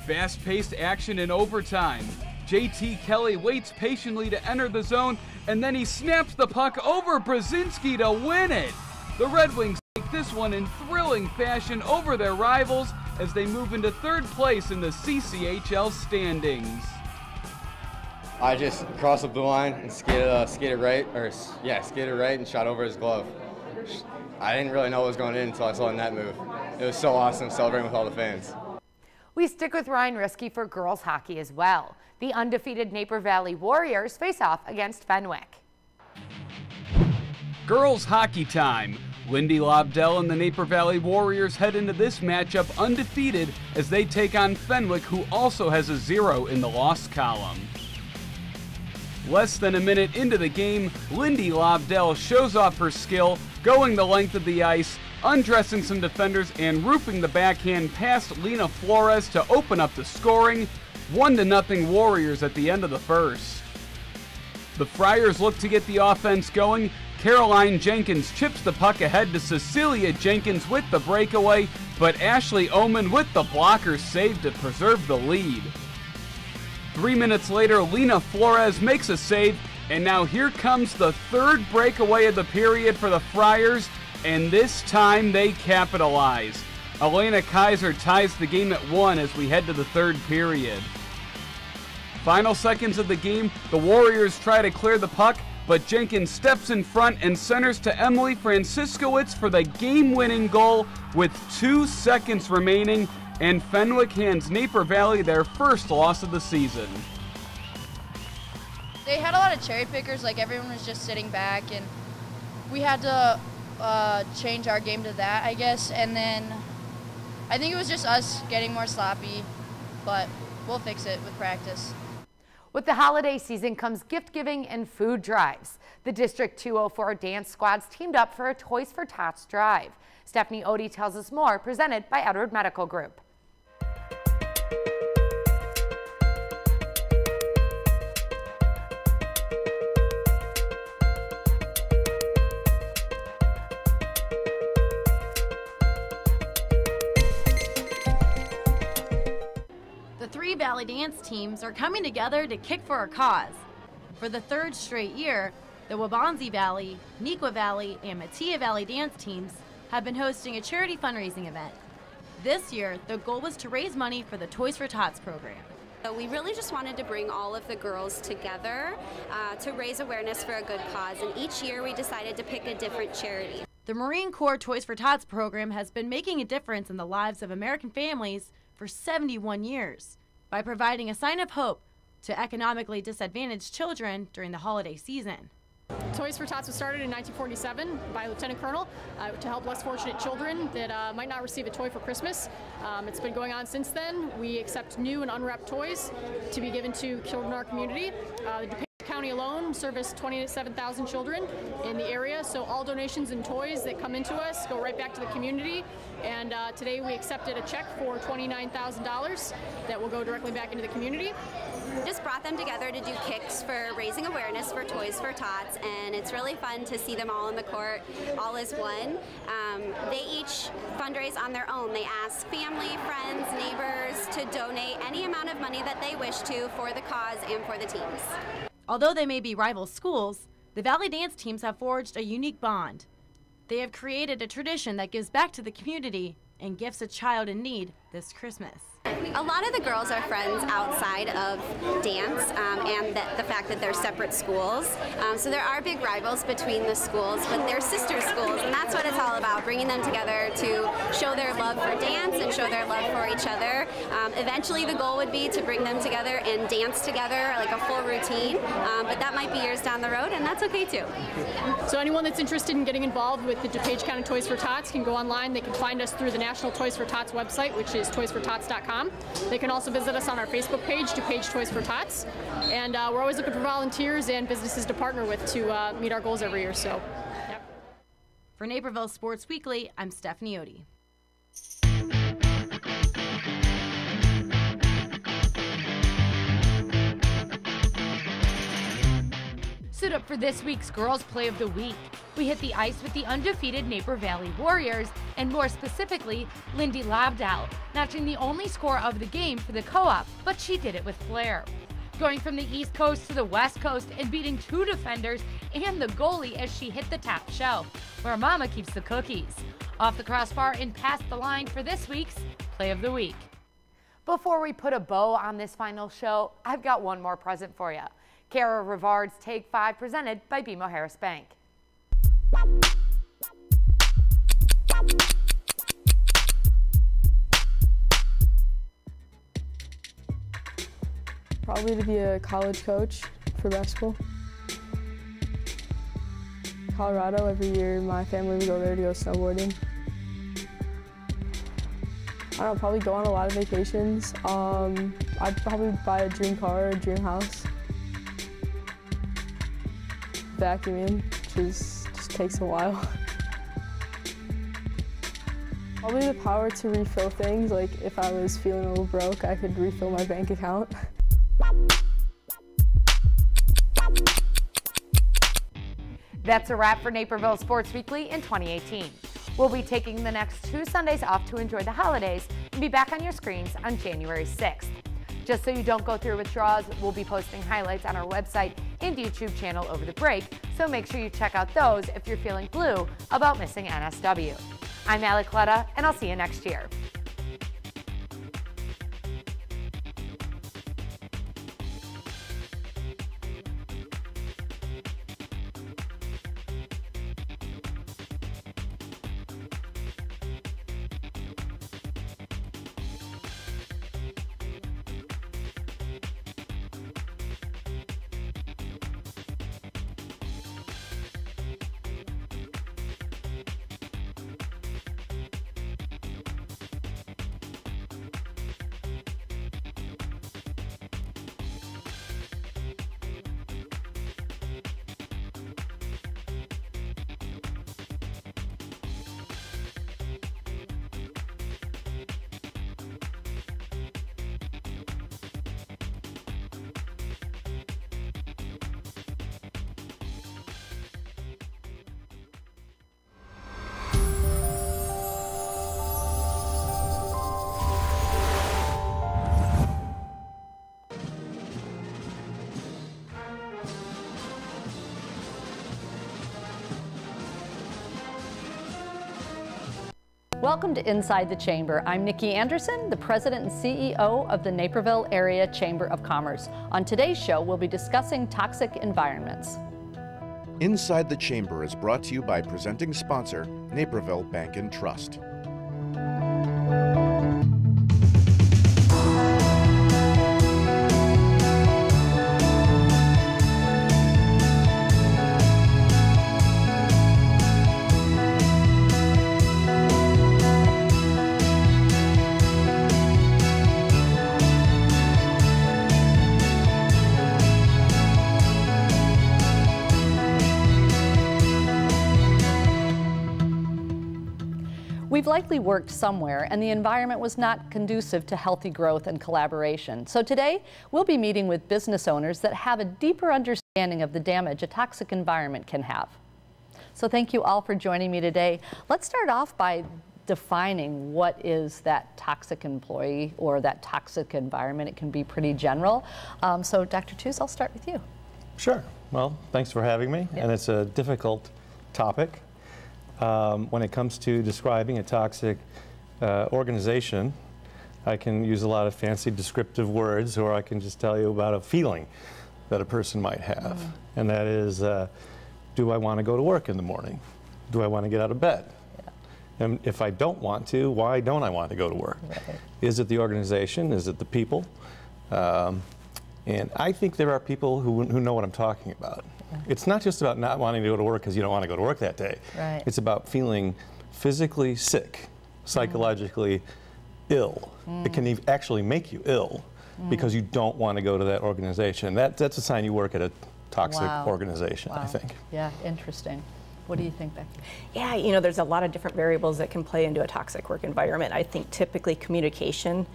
Fast-paced action in overtime. JT Kelly waits patiently to enter the zone, and then he snaps the puck over Brzezinski to win it. The Red Wings take this one in thrilling fashion over their rivals as they move into 3rd place in the CCHL standings. I just crossed the blue line and skated right and shot over his glove. I didn't really know what was going in until I saw the net move. It was so awesome celebrating with all the fans. We stick with Ryan Risky for girls hockey as well. The undefeated Naper Valley Warriors face off against Fenwick. Girls hockey time. Lindy Lobdell and the Naper Valley Warriors head into this matchup undefeated as they take on Fenwick, who also has a 0 in the loss column. Less than a minute into the game, Lindy Lobdell shows off her skill, going the length of the ice, undressing some defenders and roofing the backhand past Lena Flores to open up the scoring. 1-0 Warriors at the end of the first. The Friars look to get the offense going. Caroline Jenkins chips the puck ahead to Cecilia Jenkins with the breakaway, but Ashley Oman with the blocker save to preserve the lead. 3 minutes later, Lena Flores makes a save, and now here comes the 3rd breakaway of the period for the Friars, and this time they capitalize. Elena Kaiser ties the game at 1 as we head to the 3rd period. Final seconds of the game, the Warriors try to clear the puck, but Jenkins steps in front and centers to Emily Franciscowicz for the game-winning goal with 2 seconds remaining, and Fenwick hands Naper Valley their first loss of the season. They had a lot of cherry pickers, like everyone was just sitting back, and we had to change our game to that, I guess, and then I think it was just us getting more sloppy, but we'll fix it with practice. With the holiday season comes gift giving and food drives. The District 204 dance squads teamed up for a Toys for Tots drive. Stephanie Odie tells us more, presented by Edward Medical Group. The 3 Valley dance teams are coming together to kick for a cause. For the 3rd straight year, the Waubonsie Valley, Neuqua Valley, and Mattia Valley dance teams have been hosting a charity fundraising event. This year, the goal was to raise money for the Toys for Tots program. So we really just wanted to bring all of the girls together to raise awareness for a good cause, and each year we decided to pick a different charity. The Marine Corps Toys for Tots program has been making a difference in the lives of American families for 71 years by providing a sign of hope to economically disadvantaged children during the holiday season. Toys for Tots was started in 1947 by a lieutenant colonel to help less fortunate children that might not receive a toy for Christmas. It's been going on since then. We accept new and unwrapped toys to be given to children in our community. The County alone service 27,000 children in the area, so all donations and toys that come into us go right back to the community. And today we accepted a check for $29,000 that will go directly back into the community. Just brought them together to do kicks for raising awareness for Toys for Tots, and it's really fun to see them all in the court, all as one. They each fundraise on their own. They ask family, friends, neighbors to donate any amount of money that they wish to for the cause and for the teams. Although they may be rival schools, the Valley Dance teams have forged a unique bond. They have created a tradition that gives back to the community and gifts a child in need this Christmas. A lot of the girls are friends outside of dance and the fact that they're separate schools. So there are big rivals between the schools, but they're sister schools, and that's what it's all about, bringing them together to show their love for dance and show their love for each other. Eventually the goal would be to bring them together and dance together like a full routine, but that might be years down the road, and that's okay too. So anyone that's interested in getting involved with the DuPage County Toys for Tots can go online. They can find us through the National Toys for Tots website, which is toysfortots.com. They can also visit us on our Facebook page, DuPage Toys for Tots, and we're always looking for volunteers and businesses to partner with to meet our goals every year. So, yep. For Naperville Sports Weekly, I'm Stephanie Odie. Suit up for this week's Girls Play of the Week. We hit the ice with the undefeated Naper Valley Warriors, and more specifically, Lindy Lobdell, notching the only score of the game for the co-op, but she did it with flair. Going from the East Coast to the West Coast and beating two defenders and the goalie as she hit the top shelf, where Mama keeps the cookies. Off the crossbar and past the line for this week's Play of the Week. Before we put a bow on this final show, I've got one more present for you. Kara Rivard's Take 5 presented by BMO Harris Bank. Probably to be a college coach for basketball. Colorado, every year my family would go there to go snowboarding. I don't know, probably go on a lot of vacations. I'd probably buy a dream car or a dream house. Vacuuming, which just takes a while. Probably the power to refill things, like if I was feeling a little broke, I could refill my bank account. That's a wrap for Naperville Sports Weekly in 2018. We'll be taking the next 2 Sundays off to enjoy the holidays and be back on your screens on January 6th. Just so you don't go through withdrawals, we'll be posting highlights on our website and YouTube channel over the break, so make sure you check out those if you're feeling blue about missing NSW. I'm Allie Cletta, and I'll see you next year. Welcome to Inside the Chamber. I'm Nikki Anderson, the President and CEO of the Naperville Area Chamber of Commerce. On today's show, we'll be discussing toxic environments. Inside the Chamber is brought to you by presenting sponsor, Naperville Bank and Trust. You've likely worked somewhere and the environment was not conducive to healthy growth and collaboration. So today we'll be meeting with business owners that have a deeper understanding of the damage a toxic environment can have. So thank you all for joining me today. Let's start off by defining what is that toxic employee or that toxic environment. It can be pretty general. So Dr. Tews, I'll start with you. Sure. Well, thanks for having me. Yeah. And it's a difficult topic. When it comes to describing a toxic organization, I can use a lot of fancy descriptive words, or I can just tell you about a feeling that a person might have. And that is, do I want to go to work in the morning? Do I want to get out of bed? And if I don't want to, why don't I want to go to work? Right. Is it the organization? Is it the people? And I think there are people who know what I'm talking about. Yeah. It's not just about not wanting to go to work because you don't want to go to work that day. Right. It's about feeling physically sick, psychologically ill. It can actually make you ill because you don't want to go to that organization. That's a sign you work at a toxic organization, I think. Yeah, interesting. What do you think, Becky? Yeah, you know, there's a lot of different variables that can play into a toxic work environment. I think typically communication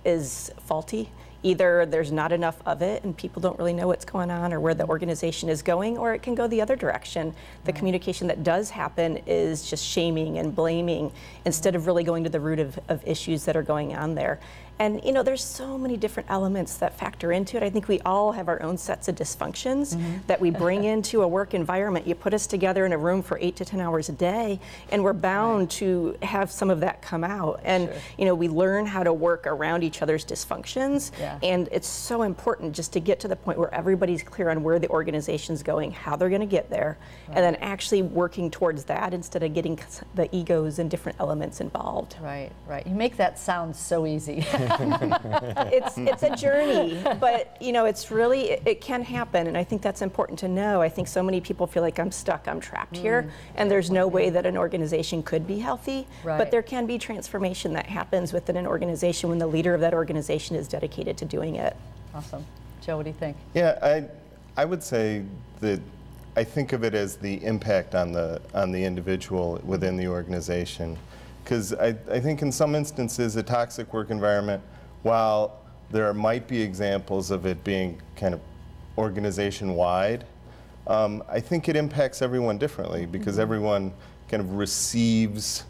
is faulty. Either there's not enough of it and people don't really know what's going on or where the organization is going, or it can go the other direction. The communication that does happen is just shaming and blaming instead of really going to the root of issues that are going on there. And you know, there's so many different elements that factor into it. I think we all have our own sets of dysfunctions that we bring into a work environment. You put us together in a room for 8 to 10 hours a day, and we're bound to have some of that come out. And you know, we learn how to work around each other's dysfunctions. And it's so important just to get to the point where everybody's clear on where the organization's going, how they're going to get there, and then actually working towards that instead of getting the egos and different elements involved. Right, right. You make that sound so easy. It's a journey, but you know, it's really, it can happen, and I think that's important to know. I think so many people feel like I'm stuck, I'm trapped here, and there's no way that an organization could be healthy, but there can be transformation that happens within an organization when the leader of that organization is dedicated to doing it. Awesome. Joe, what do you think? Yeah, I would say that I think of it as the impact on the individual within the organization. Because I think in some instances a toxic work environment, while there might be examples of it being kind of organization-wide, I think it impacts everyone differently because everyone kind of receives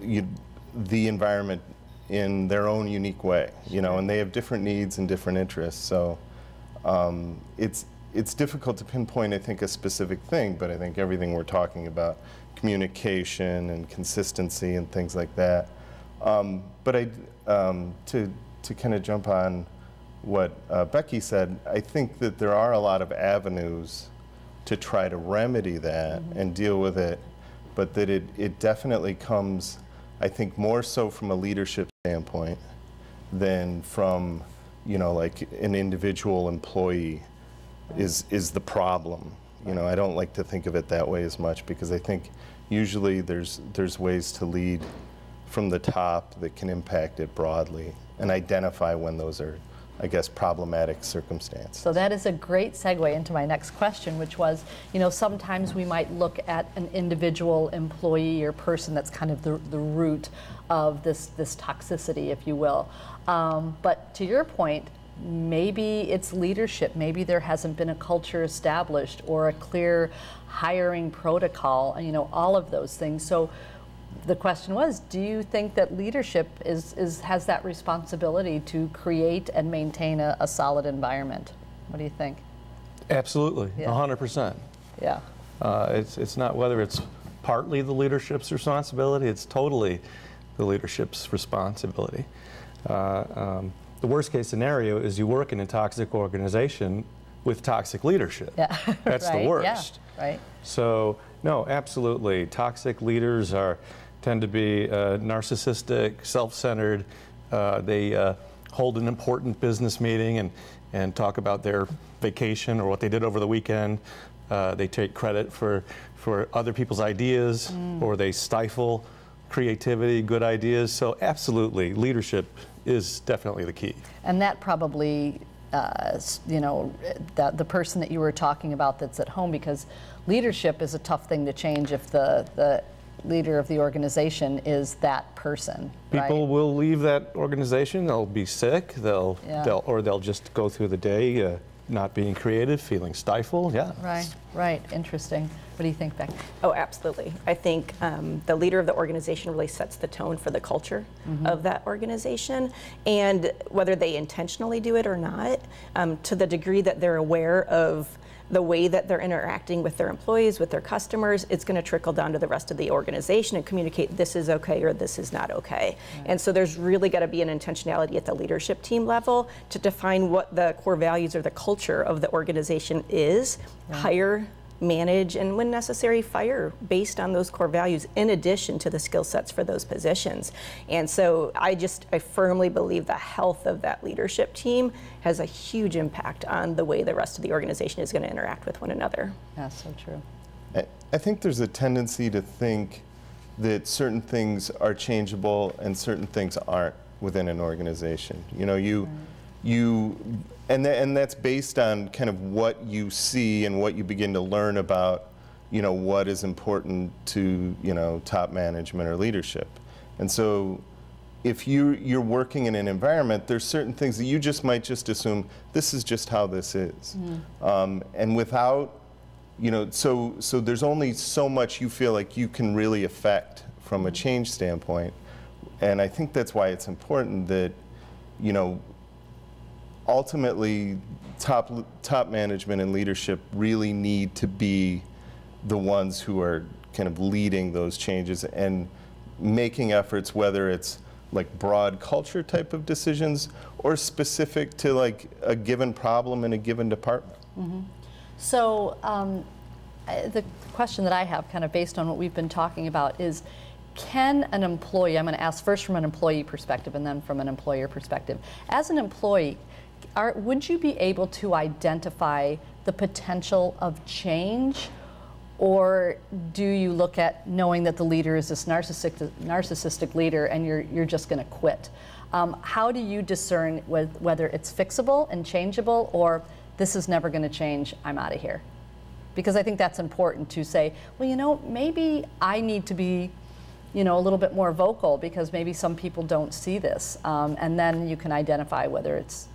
the environment in their own unique way, you know, and they have different needs and different interests. So it's difficult to pinpoint, I think, a specific thing, but I think everything we're talking about, communication and consistency and things like that. But to kind of jump on what Becky said, I think that there are a lot of avenues to try to remedy that and deal with it, but that it definitely comes, I think, more so from a leadership standpoint than from, you know, like an individual employee is the problem. You know, I don't like to think of it that way as much because I think usually there's ways to lead from the top that can impact it broadly and identify when those are, I guess, problematic circumstances. So that is a great segue into my next question, which was, you know, sometimes we might look at an individual employee or person that's kind of the root of this toxicity, if you will. But to your point, maybe it's leadership. Maybe there hasn't been a culture established or a clear hiring protocol, you know, all of those things. So the question was, do you think that leadership has that responsibility to create and maintain a solid environment? What do you think? Absolutely, 100%. Yeah. It's not whether it's partly the leadership's responsibility, it's totally the leadership's responsibility. The worst case scenario is you work in a toxic organization with toxic leadership. Yeah. That's the worst. Yeah. Right. So, no, absolutely. Toxic leaders tend to be narcissistic, self-centered. They hold an important business meeting and talk about their vacation or what they did over the weekend. They take credit for other people's ideas, or they stifle creativity, good ideas. So absolutely, leadership is definitely the key. And that probably, you know, the person that you were talking about that's at home, because leadership is a tough thing to change if the leader of the organization is that person. People right? will leave that organization. They'll be sick. They'll just go through the day not being creative, feeling stifled. Yeah. Right. Interesting. What do you think, Beck? Oh, absolutely. I think the leader of the organization really sets the tone for the culture of that organization, and whether they intentionally do it or not, to the degree that they're aware of the way that they're interacting with their employees, with their customers, it's going to trickle down to the rest of the organization and communicate this is okay or this is not okay. Right. And so there's really got to be an intentionality at the leadership team level to define what the core values or the culture of the organization is, hire, manage, and when necessary, fire based on those core values in addition to the skill sets for those positions. And so I firmly believe the health of that leadership team has a huge impact on the way the rest of the organization is going to interact with one another. That's so true. I think there's a tendency to think that certain things are changeable and certain things aren't within an organization. You know, and that's based on kind of what you see and what you begin to learn about, you know, what is important to, you know, top management or leadership. And so if you're working in an environment, there's certain things that you just might just assume this is just how this is. And without, you know, so there's only so much you feel like you can really affect from a change standpoint. And I think that's why it's important that, you know, ultimately, top management and leadership really need to be the ones who are kind of leading those changes and making efforts, whether it's like broad culture type of decisions or specific to like a given problem in a given department. So the question that I have, kind of based on what we've been talking about, is can an employee, I'm going to ask first from an employee perspective and then from an employer perspective. As an employee, would you be able to identify the potential of change, or do you look at knowing that the leader is this narcissistic leader and you're just going to quit? How do you discern whether it's fixable and changeable, or this is never going to change, I'm out of here? Because I think that's important to say, well, you know, maybe I need to be, you know, a little bit more vocal because maybe some people don't see this, and then you can identify whether it's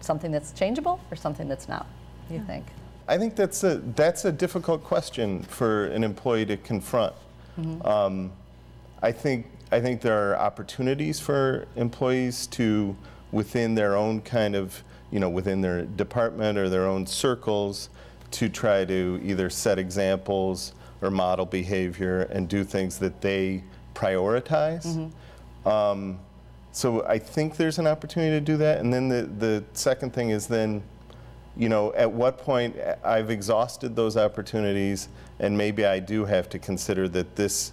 something that's changeable or something that's not. What do you think? I think that's a difficult question for an employee to confront. I think there are opportunities for employees to, within their own kind of, you know, within their department or their own circles, to try to either set examples or model behavior and do things that they prioritize. So I think there's an opportunity to do that. And then the second thing is then, you know, at what point I've exhausted those opportunities and maybe I do have to consider that this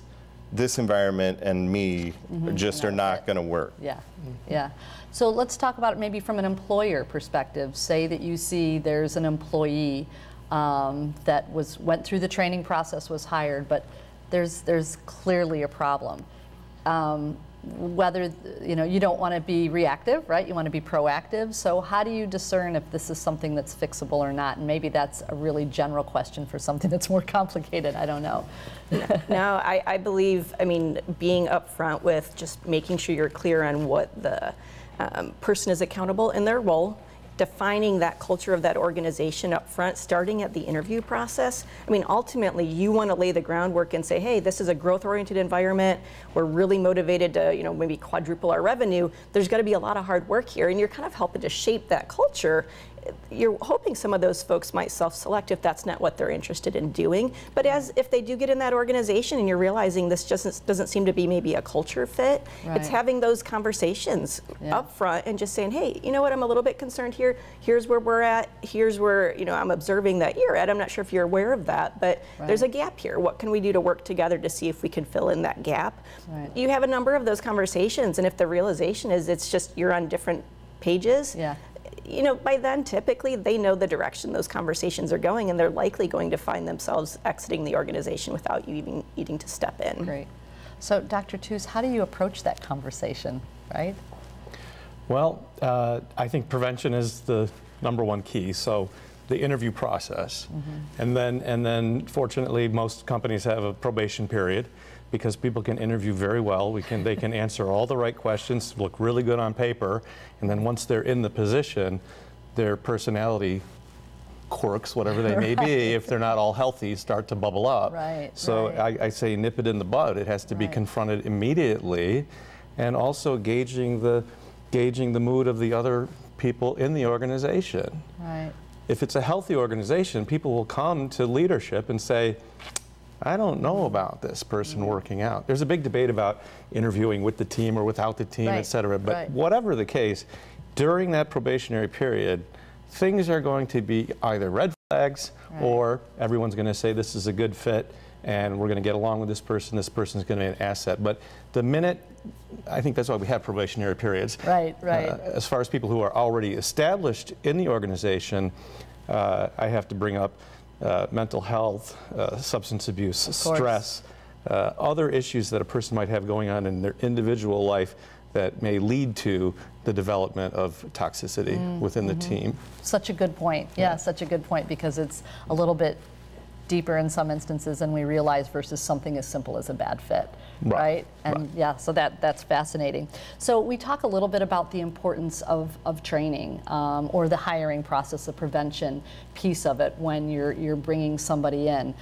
environment and me just are not going to work. Yeah. So let's talk about it maybe from an employer perspective. Say that you see there's an employee that went through the training process, was hired, but there's clearly a problem. Whether, you know, you don't want to be reactive, right? You want to be proactive. So how do you discern if this is something that's fixable or not? And maybe that's a really general question for something that's more complicated. I don't know. No, I believe, I mean, being upfront with just making sure you're clear on what the person is accountable in their role, defining that culture of that organization up front, starting at the interview process. I mean, ultimately, you want to lay the groundwork and say, hey, this is a growth-oriented environment. We're really motivated to, you know, maybe quadruple our revenue. There's got to be a lot of hard work here, and you're kind of helping to shape that culture. You're hoping some of those folks might self-select if that's not what they're interested in doing. But if they do get in that organization and you're realizing this just doesn't seem to be maybe a culture fit, it's having those conversations up front and just saying, hey, you know what, I'm a little bit concerned here. Here's where we're at. Here's where, you know, I'm observing that you're at. I'm not sure if you're aware of that, but there's a gap here. What can we do to work together to see if we can fill in that gap? You have a number of those conversations, and if the realization is it's just you're on different pages, you know, by then typically they know the direction those conversations are going, and they're likely going to find themselves exiting the organization without you even needing to step in. Great. So Dr. Toos, how do you approach that conversation, right? Well, I think prevention is the #1 key. So the interview process, and then fortunately most companies have a probation period because people can interview very well. They can answer all the right questions, look really good on paper, and then once they're in the position, their personality quirks, whatever they may be, if they're not all healthy, start to bubble up. Right, so I say nip it in the bud. It has to be confronted immediately, and also gauging the mood of the other people in the organization. Right. If it's a healthy organization, people will come to leadership and say, I don't know about this person working out. There's a big debate about interviewing with the team or without the team, et cetera. But whatever the case, during that probationary period, things are going to be either red flags or everyone's going to say this is a good fit and we're going to get along with this person's going to be an asset. But the minute, I think that's why we have probationary periods. Right. As far as people who are already established in the organization, I have to bring up mental health, substance abuse, stress, other issues that a person might have going on in their individual life that may lead to the development of toxicity within the team. Such a good point. Yeah, such a good point, because it's a little bit deeper in some instances than we realize versus something as simple as a bad fit, right? And yeah, so that's fascinating. So we talk a little bit about the importance of training or the hiring process, the prevention piece of it when you're bringing somebody in.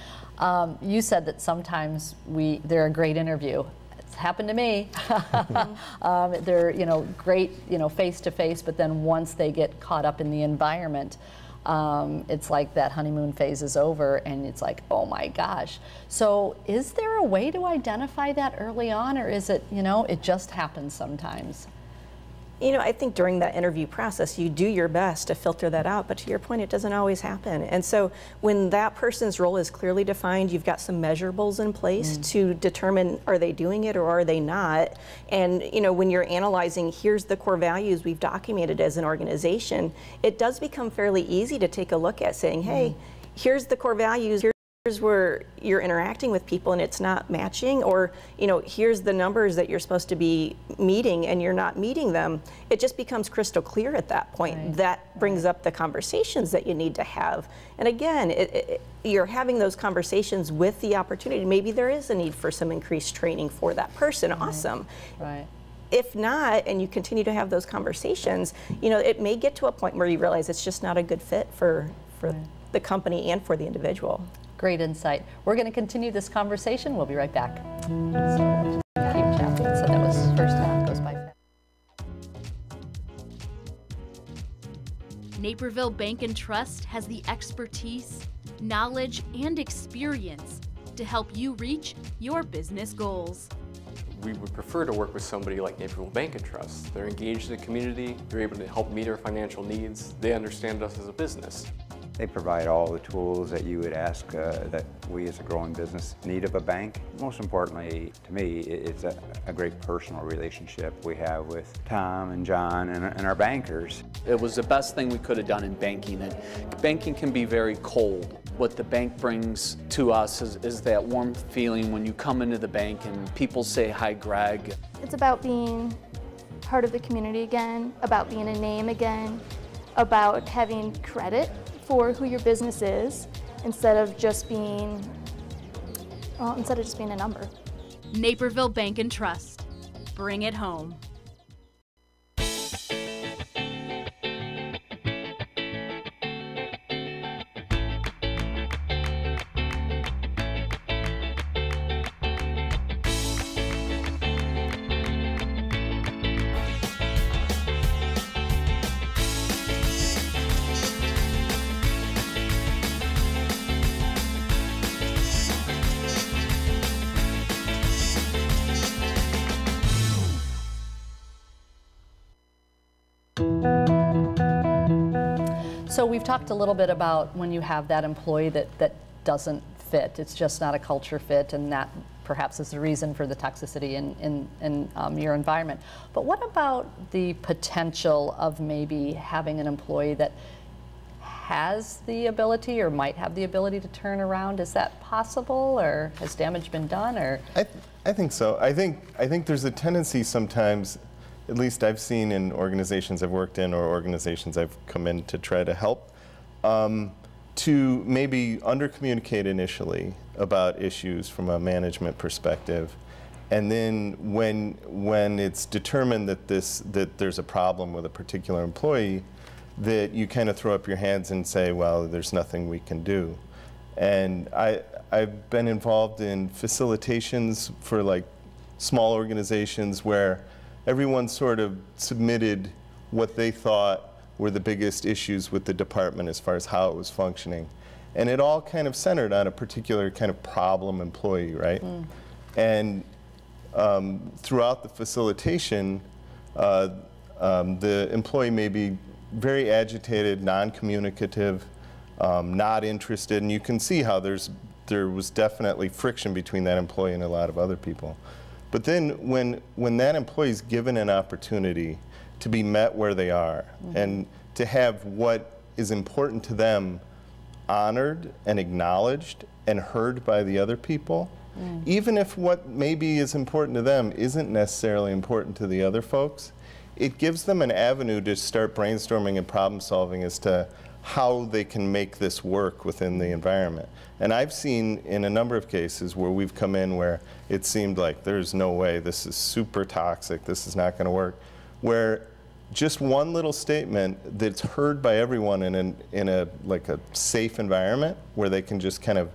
You said that sometimes they're a great interview. It's happened to me. They're great face to face, but then once they get caught up in the environment, it's like that honeymoon phase is over and it's like, oh my gosh. So is there a way to identify that early on, or is it, it just happens sometimes? I think during that interview process, you do your best to filter that out, but to your point, it doesn't always happen. And so when that person's role is clearly defined, you've got some measurables in place to determine, are they doing it or are they not? And when you're analyzing, here's the core values we've documented as an organization, it does become fairly easy to take a look at saying, hey, here's the core values, here's where you're interacting with people and it's not matching, or here's the numbers that you're supposed to be meeting and you're not meeting them. It just becomes crystal clear at that point. That brings up the conversations that you need to have. And again, you're having those conversations with the opportunity. Maybe there is a need for some increased training for that person. Awesome. If not, and you continue to have those conversations, it may get to a point where you realize it's just not a good fit for the company and for the individual. Great insight. We're going to continue this conversation. We'll be right back. So keep chatting. So that was first half goes by fast. Naperville Bank and Trust has the expertise, knowledge, and experience to help you reach your business goals. We would prefer to work with somebody like Naperville Bank and Trust. They're engaged in the community, they're able to help meet our financial needs, they understand us as a business. They provide all the tools that you would ask that we as a growing business need of a bank. Most importantly, to me, it's a great personal relationship we have with Tom and John and our bankers. It was the best thing we could have done in banking. And banking can be very cold. What the bank brings to us is that warm feeling when you come into the bank and people say, hi, Greg. It's about being part of the community again, about being a name again, about having credit for who your business is instead of just being a number. Naperville Bank and Trust. Bring it home. So we've talked a little bit about when you have that employee that doesn't fit. It's just not a culture fit, and that perhaps is the reason for the toxicity in your environment. But what about the potential of maybe having an employee that has the ability or might have the ability to turn around? Is that possible, or has damage been done? Or I think so. I think there's a tendency sometimes, at least I've seen in organizations I've worked in or organizations I've come in to try to help, to maybe undercommunicate initially about issues from a management perspective, and then when it's determined that there's a problem with a particular employee, that you kind of throw up your hands and say, well, there's nothing we can do. And I've been involved in facilitations for like small organizations where everyone sort of submitted what they thought were the biggest issues with the department as far as how it was functioning. And it all kind of centered on a particular kind of problem employee, right? And throughout the facilitation, the employee may be very agitated, non-communicative, not interested, and you can see how there was definitely friction between that employee and a lot of other people. But then when that employee is given an opportunity to be met where they are and to have what is important to them honored and acknowledged and heard by the other people, even if what maybe is important to them isn't necessarily important to the other folks, it gives them an avenue to start brainstorming and problem solving as to how they can make this work within the environment. And I've seen in a number of cases where we've come in where it seemed like there's no way, this is super toxic, this is not going to work, where just one little statement that's heard by everyone in a like a safe environment where they can just kind of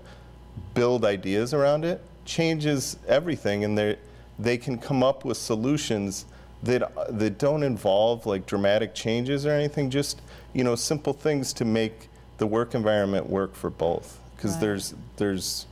build ideas around it changes everything, and they can come up with solutions that don't involve like dramatic changes or anything, just simple things to make the work environment work for both, because there's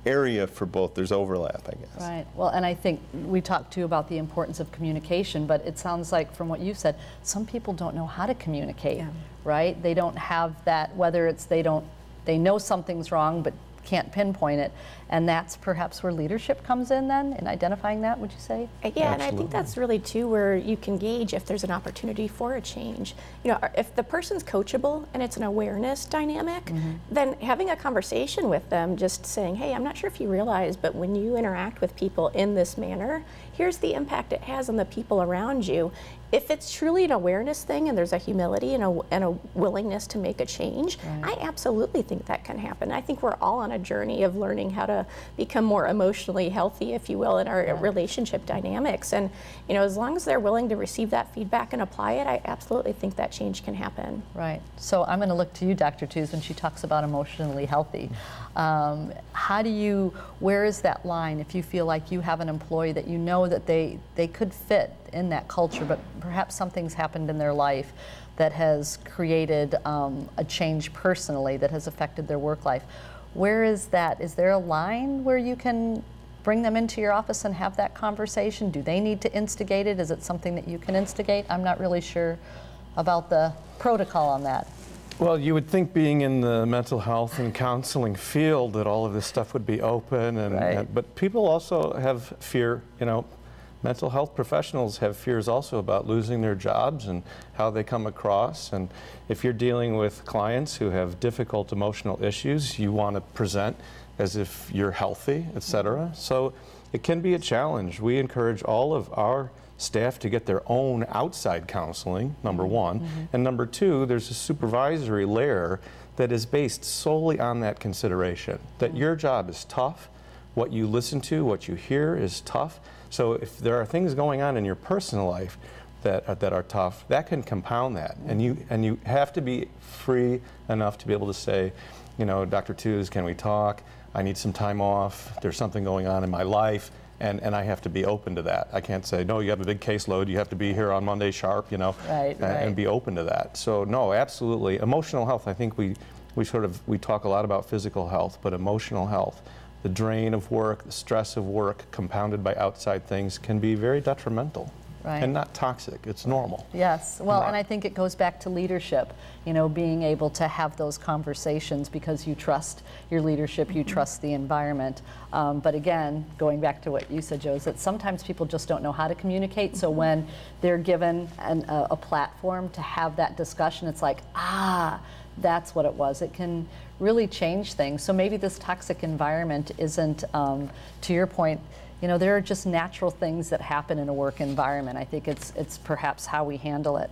area for both, there's overlap, I guess. Right. Well, and I think we talked too about the importance of communication, but it sounds like from what you said, some people don't know how to communicate, right? They don't have that, whether it's they know something's wrong but can't pinpoint it, and that's perhaps where leadership comes in then, in identifying that, would you say? Yeah, and I think that's really too where you can gauge if there's an opportunity for a change. If the person's coachable and it's an awareness dynamic, then having a conversation with them, just saying, hey, I'm not sure if you realize, but when you interact with people in this manner, here's the impact it has on the people around you. If it's truly an awareness thing and there's a humility and a willingness to make a change, I absolutely think that can happen. I think we're all on a journey of learning how to become more emotionally healthy, if you will, in our relationship dynamics. And as long as they're willing to receive that feedback and apply it, I absolutely think that change can happen. Right. So I'm going to look to you, Dr. Tews, when she talks about emotionally healthy. Where is that line if you feel like you have an employee that you know that they could fit in that culture, but perhaps something's happened in their life that has created a change personally that has affected their work life? Where is that? Is there a line where you can bring them into your office and have that conversation? Do they need to instigate it? Is it something that you can instigate? I'm not really sure about the protocol on that. Well, you would think, being in the mental health and counseling field, that all of this stuff would be open, but people also have fear. Mental health professionals have fears also about losing their jobs and how they come across. And if you're dealing with clients who have difficult emotional issues, you want to present as if you're healthy, etc. So it can be a challenge. We encourage all of our staff to get their own outside counseling, number one. And number two, there's a supervisory layer that is based solely on that consideration, that your job is tough, what you listen to, what you hear is tough. So if there are things going on in your personal life that are tough, that can compound that. And you have to be free enough to be able to say, Dr. Tews, can we talk? I need some time off. There's something going on in my life. And I have to be open to that. I can't say, no, you have a big caseload, you have to be here on Monday sharp, and be open to that. So no, absolutely. Emotional health, I think we talk a lot about physical health, but emotional health, the drain of work, the stress of work compounded by outside things can be very detrimental. And not toxic, it's normal. Yes, well, and I think it goes back to leadership, being able to have those conversations because you trust your leadership, you trust the environment. But again, going back to what you said, Joe, is that sometimes people just don't know how to communicate, so when they're given a platform to have that discussion, it's like, that's what it was. It can really change things. So maybe this toxic environment isn't, to your point, there are just natural things that happen in a work environment. I think it's perhaps how we handle it.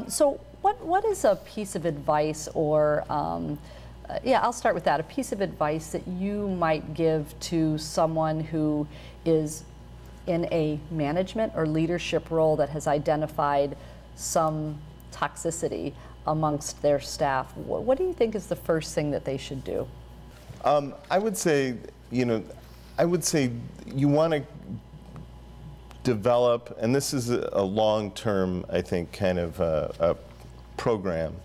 So what is a piece of advice or yeah, I'll start with that. A piece of advice that you might give to someone who is in a management or leadership role that has identified some toxicity amongst their staff. What do you think is the first thing that they should do? I would say, you want to develop, and this is a long-term, I think, kind of a program,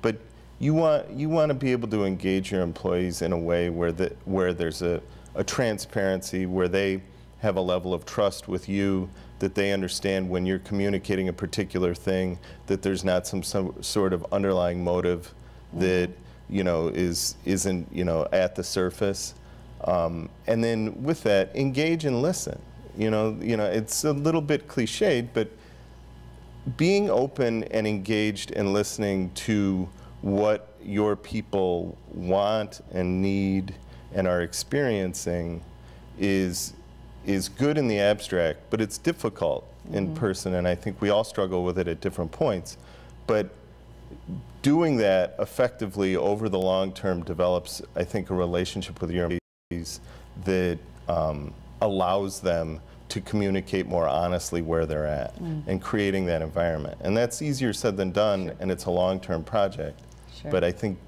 but you want to be able to engage your employees in a way where there's a transparency, where they have a level of trust with you, that they understand when you're communicating a particular thing, that there's not some sort of underlying motive that isn't at the surface, and then with that, engage and listen. It's a little bit cliched, but being open and engaged and listening to what your people want and need and are experiencing is good in the abstract, but it's difficult in person, and I think we all struggle with it at different points. But doing that effectively over the long term develops, I think, a relationship with your employees that allows them to communicate more honestly where they're at and creating that environment. And that's easier said than done, and it's a long-term project. But I think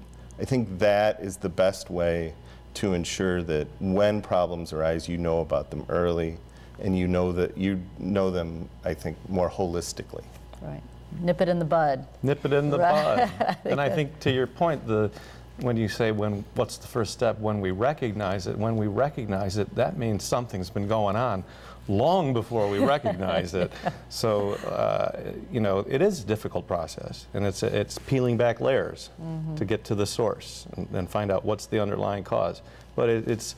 that is the best way to ensure that when problems arise, you know about them early, and you know them, I think, more holistically. Right. Nip it in the bud. Nip it in the bud. And I think, to your point, when you say what's the first step, when we recognize it, that means something's been going on long before we recognize it. So, it is a difficult process, and it's peeling back layers to get to the source and find out what's the underlying cause. But it's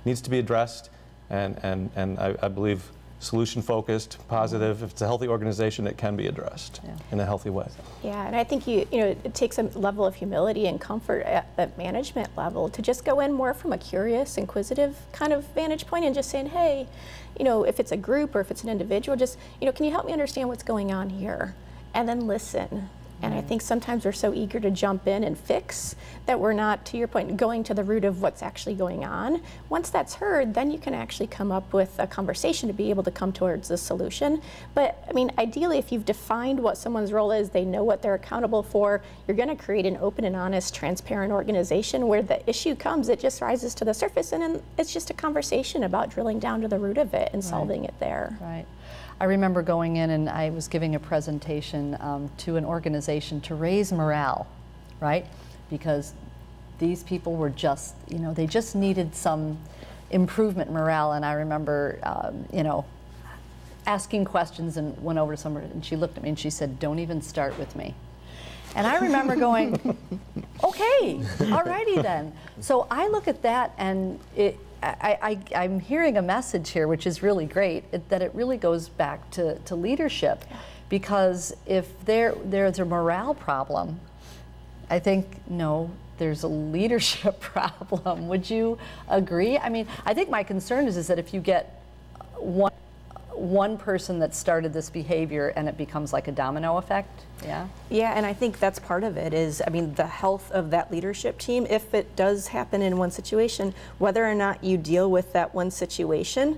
needs to be addressed, and I believe solution-focused, positive. If it's a healthy organization, it can be addressed in a healthy way. Yeah, and I think it takes a level of humility and comfort at the management level to just go in more from a curious, inquisitive kind of vantage point and just saying, hey, if it's a group or if it's an individual, just, can you help me understand what's going on here? And then listen. And I think sometimes we're so eager to jump in and fix that we're not, to your point, going to the root of what's actually going on. Once that's heard, then you can actually come up with a conversation to be able to come towards a solution. But I mean, ideally, if you've defined what someone's role is, they know what they're accountable for, you're going to create an open and honest, transparent organization where the issue comes, it just rises to the surface, and then it's just a conversation about drilling down to the root of it and solving it there. Right. I remember going in and I was giving a presentation to an organization to raise morale, right? Because these people were just, they just needed some improvement in morale. And I remember, asking questions and went over to someone and she looked at me and she said, "Don't even start with me." And I remember going, okay, alrighty then. So I look at that and I'm hearing a message here, which is really great, that it really goes back to leadership. Because if there's a morale problem, I think, no, there's a leadership problem. Would you agree? I mean, I think my concern is that if you get one person that started this behavior and it becomes like a domino effect. Yeah, and I think that's part of it is, I mean, the health of that leadership team, if it does happen in one situation, whether or not you deal with that one situation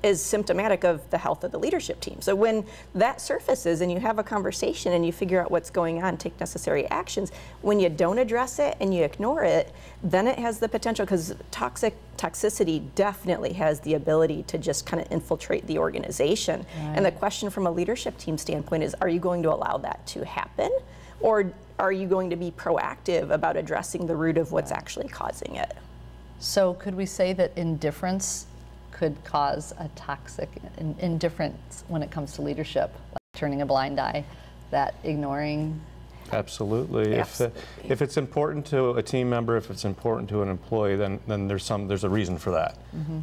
is symptomatic of the health of the leadership team. So when that surfaces and you have a conversation and you figure out what's going on, take necessary actions, when you don't address it and you ignore it, then it has the potential, because toxicity definitely has the ability to just kind of infiltrate the organization. And the question from a leadership team standpoint is, are you going to allow that to happen? Or are you going to be proactive about addressing the root of what's actually causing it? So could we say that indifference could cause a toxic indifference when it comes to leadership, like turning a blind eye, that ignoring? Absolutely. If it's important to a team member, if it's important to an employee, then there's a reason for that.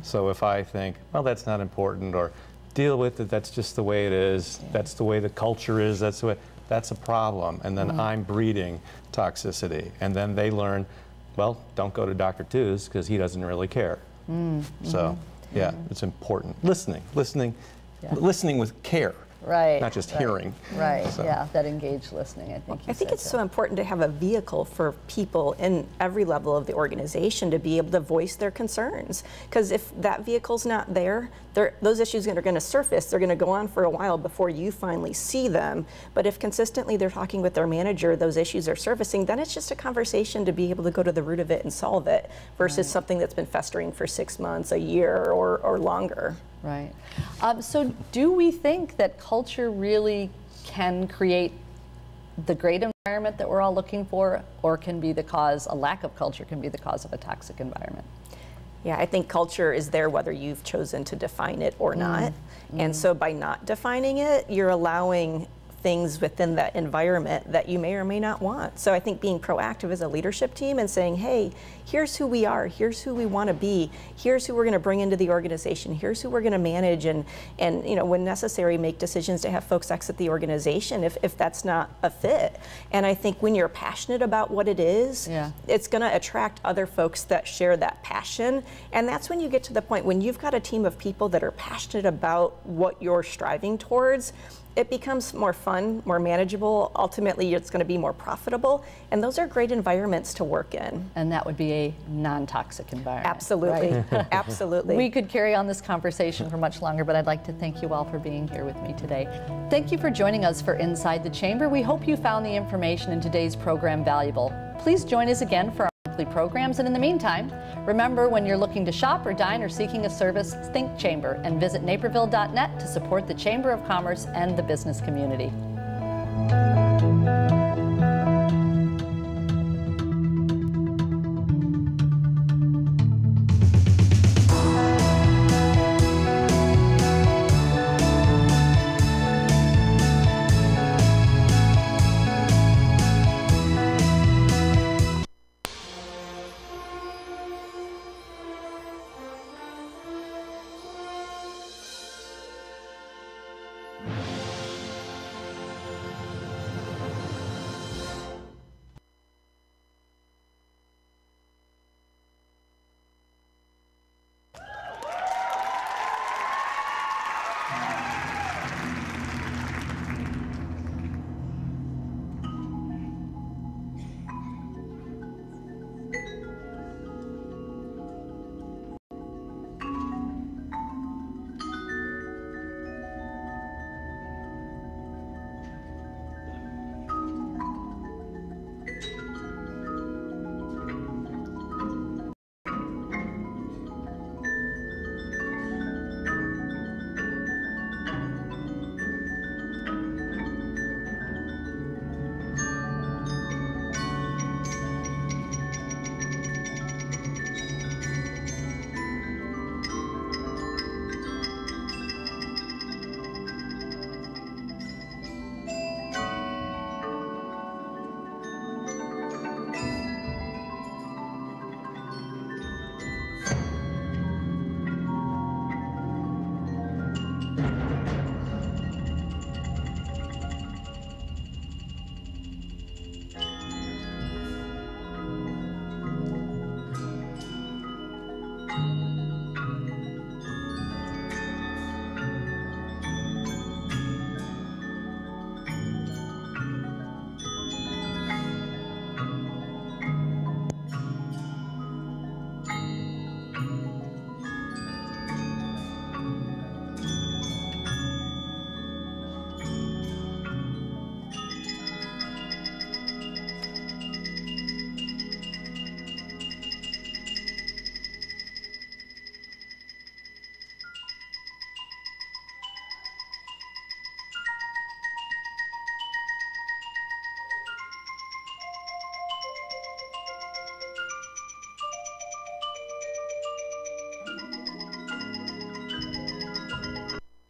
So if I think, well, that's not important, or deal with it, that's just the way it is, that's the way the culture is, that's a problem, and then I'm breeding toxicity, and then they learn, well, don't go to Dr. Tooze because he doesn't really care. So. Yeah, it's important. Listening with care. Right. not just hearing. Right, So. yeah, that engaged listening, I think. It's so important to have a vehicle for people in every level of the organization to be able to voice their concerns. Because if that vehicle's not there, those issues are going to surface. They're going to go on for a while before you finally see them. But if consistently they're talking with their manager, those issues are surfacing, then it's just a conversation to be able to go to the root of it and solve it versus something that's been festering for 6 months, a year, or longer. Right. So do we think that culture really can create the great environment that we're all looking for, or can be the cause, a lack of culture can be the cause of a toxic environment? Yeah, I think culture is there whether you've chosen to define it or not. And so by not defining it, you're allowing things within that environment that you may or may not want. So I think being proactive as a leadership team and saying, hey, here's who we are, here's who we want to be, here's who we're going to bring into the organization, here's who we're going to manage, and you know, when necessary, make decisions to have folks exit the organization if that's not a fit. And I think when you're passionate about what it is, it's going to attract other folks that share that passion. And that's when you get to the point when you've got a team of people that are passionate about what you're striving towards, it becomes more fun, more manageable. Ultimately, it's going to be more profitable. And those are great environments to work in. And that would be a non-toxic environment. Absolutely. Right? Absolutely. We could carry on this conversation for much longer, but I'd like to thank you all for being here with me today. Thank you for joining us for Inside the Chamber. We hope you found the information in today's program valuable. Please join us again for our monthly programs. And in the meantime, remember, when you're looking to shop or dine or seeking a service, think Chamber and visit naperville.net to support the Chamber of Commerce and the business community.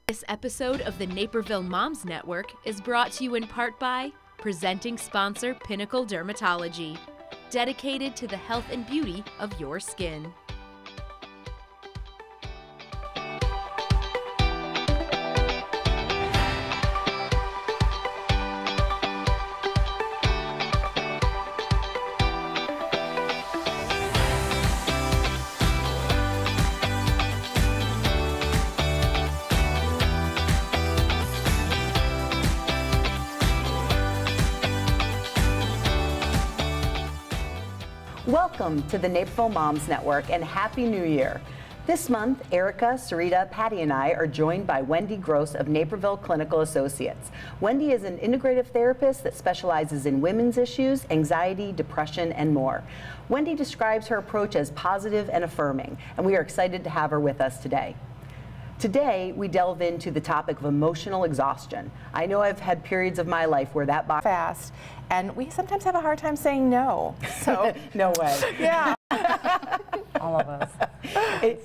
This episode of the Naperville Moms Network is brought to you in part by presenting sponsor Pinnacle Dermatology, dedicated to the health and beauty of your skin. Welcome to the Naperville Moms Network and Happy New Year. This month, Erica, Sarita, Patty, and I are joined by Wendy Gross of Naperville Clinical Associates. Wendy is an integrative therapist that specializes in women's issues, anxiety, depression, and more. Wendy describes her approach as positive and affirming, and we are excited to have her with us today. Today, we delve into the topic of emotional exhaustion. I know I've had periods of my life where that fast, and we sometimes have a hard time saying no. So no way. Yeah. All of us.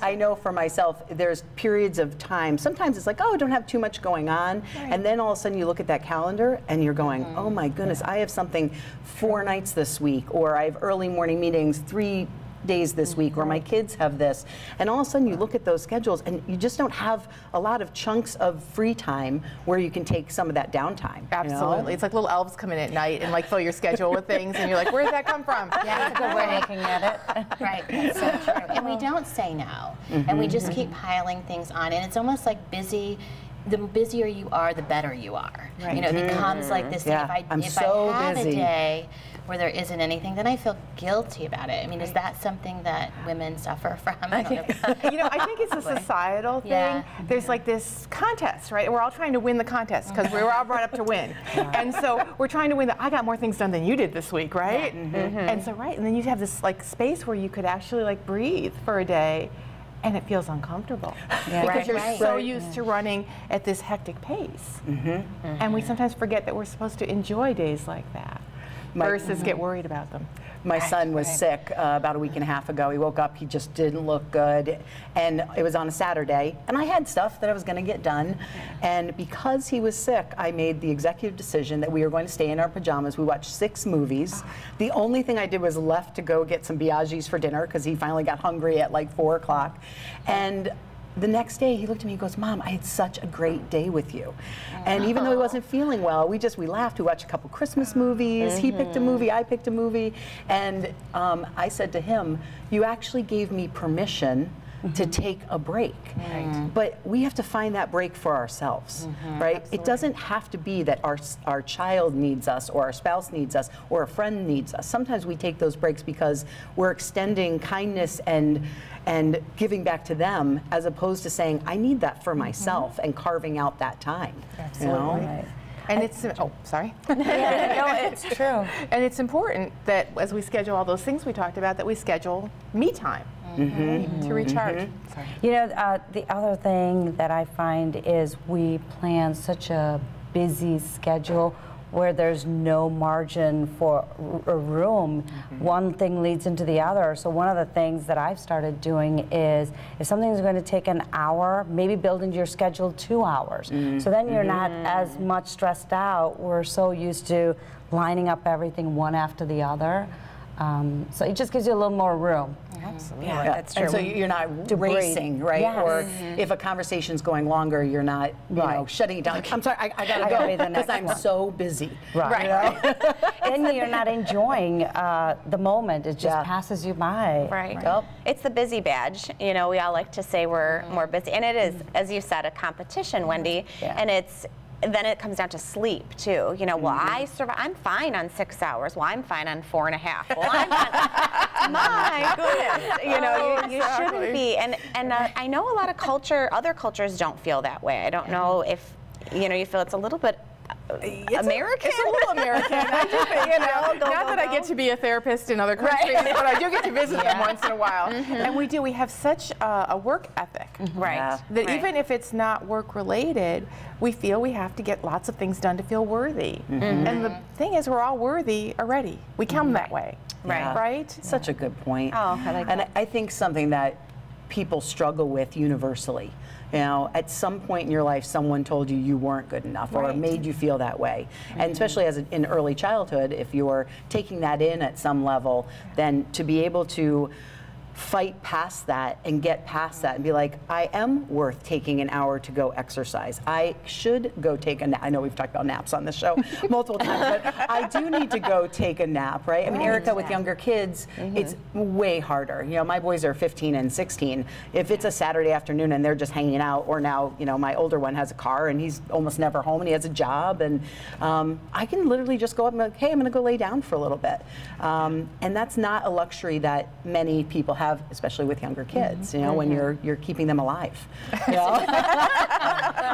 I know for myself, there's periods of time. Sometimes it's like, oh, I don't have too much going on. Right. And then all of a sudden you look at that calendar and you're going, oh my goodness, I have something 4 nights this week, or I have early morning meetings 3 days this week, or my kids have this. And all of a sudden you look at those schedules and you just don't have a lot of chunks of free time where you can take some of that downtime. Absolutely. You know? It's like little elves come in at night and like fill your schedule with things and you're like, where did that come from? Yeah, that's a good way of looking at it. Right, that's so true. And we don't say no. And we just keep piling things on. And it's almost like busy. The busier you are, the better you are. Right. You know, it becomes like this thing. If I have a day where there isn't anything, then I feel guilty about it. I mean, is that something that women suffer from? You know, I think it's a societal thing. Yeah. There's like this contest, right? We're all trying to win the contest because we were all brought up to win. And so we're trying to win I got more things done than you did this week, right? And so, and then you have this like space where you could actually like breathe for a day. And it feels uncomfortable because you're so used to running at this hectic pace. And we sometimes forget that we're supposed to enjoy days like that versus get worried about them. My son was sick about a week and a half ago. He woke up, he just didn't look good. And it was on a Saturday. And I had stuff that I was going to get done. And because he was sick, I made the executive decision that we were going to stay in our pajamas. We watched 6 movies. The only thing I did was left to go get some Biaggi's for dinner because he finally got hungry at like 4 o'clock. And the next day he looked at me and goes, Mom, I had such a great day with you. And even though he wasn't feeling well, we laughed. We watched a couple Christmas movies. He picked a movie, I picked a movie. And I said to him, you actually gave me permission to take a break. But we have to find that break for ourselves, right? Absolutely. It doesn't have to be that our child needs us or our spouse needs us or a friend needs us. Sometimes we take those breaks because we're extending kindness and giving back to them as opposed to saying, I need that for myself and carving out that time. Absolutely. You know? Right. And it's, sorry. Yeah, no, it's true. And it's important that as we schedule all those things we talked about, that we schedule me time. To recharge. You know, the other thing that I find is we plan such a busy schedule where there's no margin for a room. One thing leads into the other. So one of the things that I've started doing is if something's going to take an hour, maybe build into your schedule 2 hours. So then you're not as much stressed out. We're so used to lining up everything one after the other. So it just gives you a little more room. Absolutely. Yeah, that's true. And so you're not racing, right? Yes. Or if a conversation's going longer, you're not, you know, shutting it down. I'm sorry, I gotta go because I'm so busy. Right. You know? And you're not enjoying the moment. It just passes you by. Right. Yep. It's the busy badge. You know, we all like to say we're more busy. And it is, as you said, a competition, Wendy. And then it comes down to sleep too. You know, well, I'm fine on 6 hours. Well, I'm fine on 4.5. Well, I'm fine. My goodness. You know, you shouldn't be. And I know a lot of other cultures don't feel that way. I don't know if, you know, you feel it's a little bit American? It's a little American. I do think, you know, not that I get to be a therapist in other countries, but I do get to visit them once in a while. And we have such a work ethic, that even if it's not work related, we feel we have to get lots of things done to feel worthy. And the thing is, we're all worthy already. We come that way, right? Such a good point. Oh, I like that. And I think something that people struggle with universally. You know, at some point in your life, someone told you you weren't good enough or made you feel that way. And especially in early childhood, if you're taking that in at some level, then to be able to fight past that and get past that and be like, I am worth taking an hour to go exercise. I should go take a nap. I know we've talked about naps on this show multiple times, but I do need to go take a nap, right? I mean, Erica, with younger kids, it's way harder. You know, my boys are 15 and 16. If it's a Saturday afternoon and they're just hanging out, or now, you know, my older one has a car and he's almost never home and he has a job, and I can literally just go up and be like, hey, I'm gonna go lay down for a little bit. And that's not a luxury that many people have, especially with younger kids, you know, when you're keeping them alive. You know?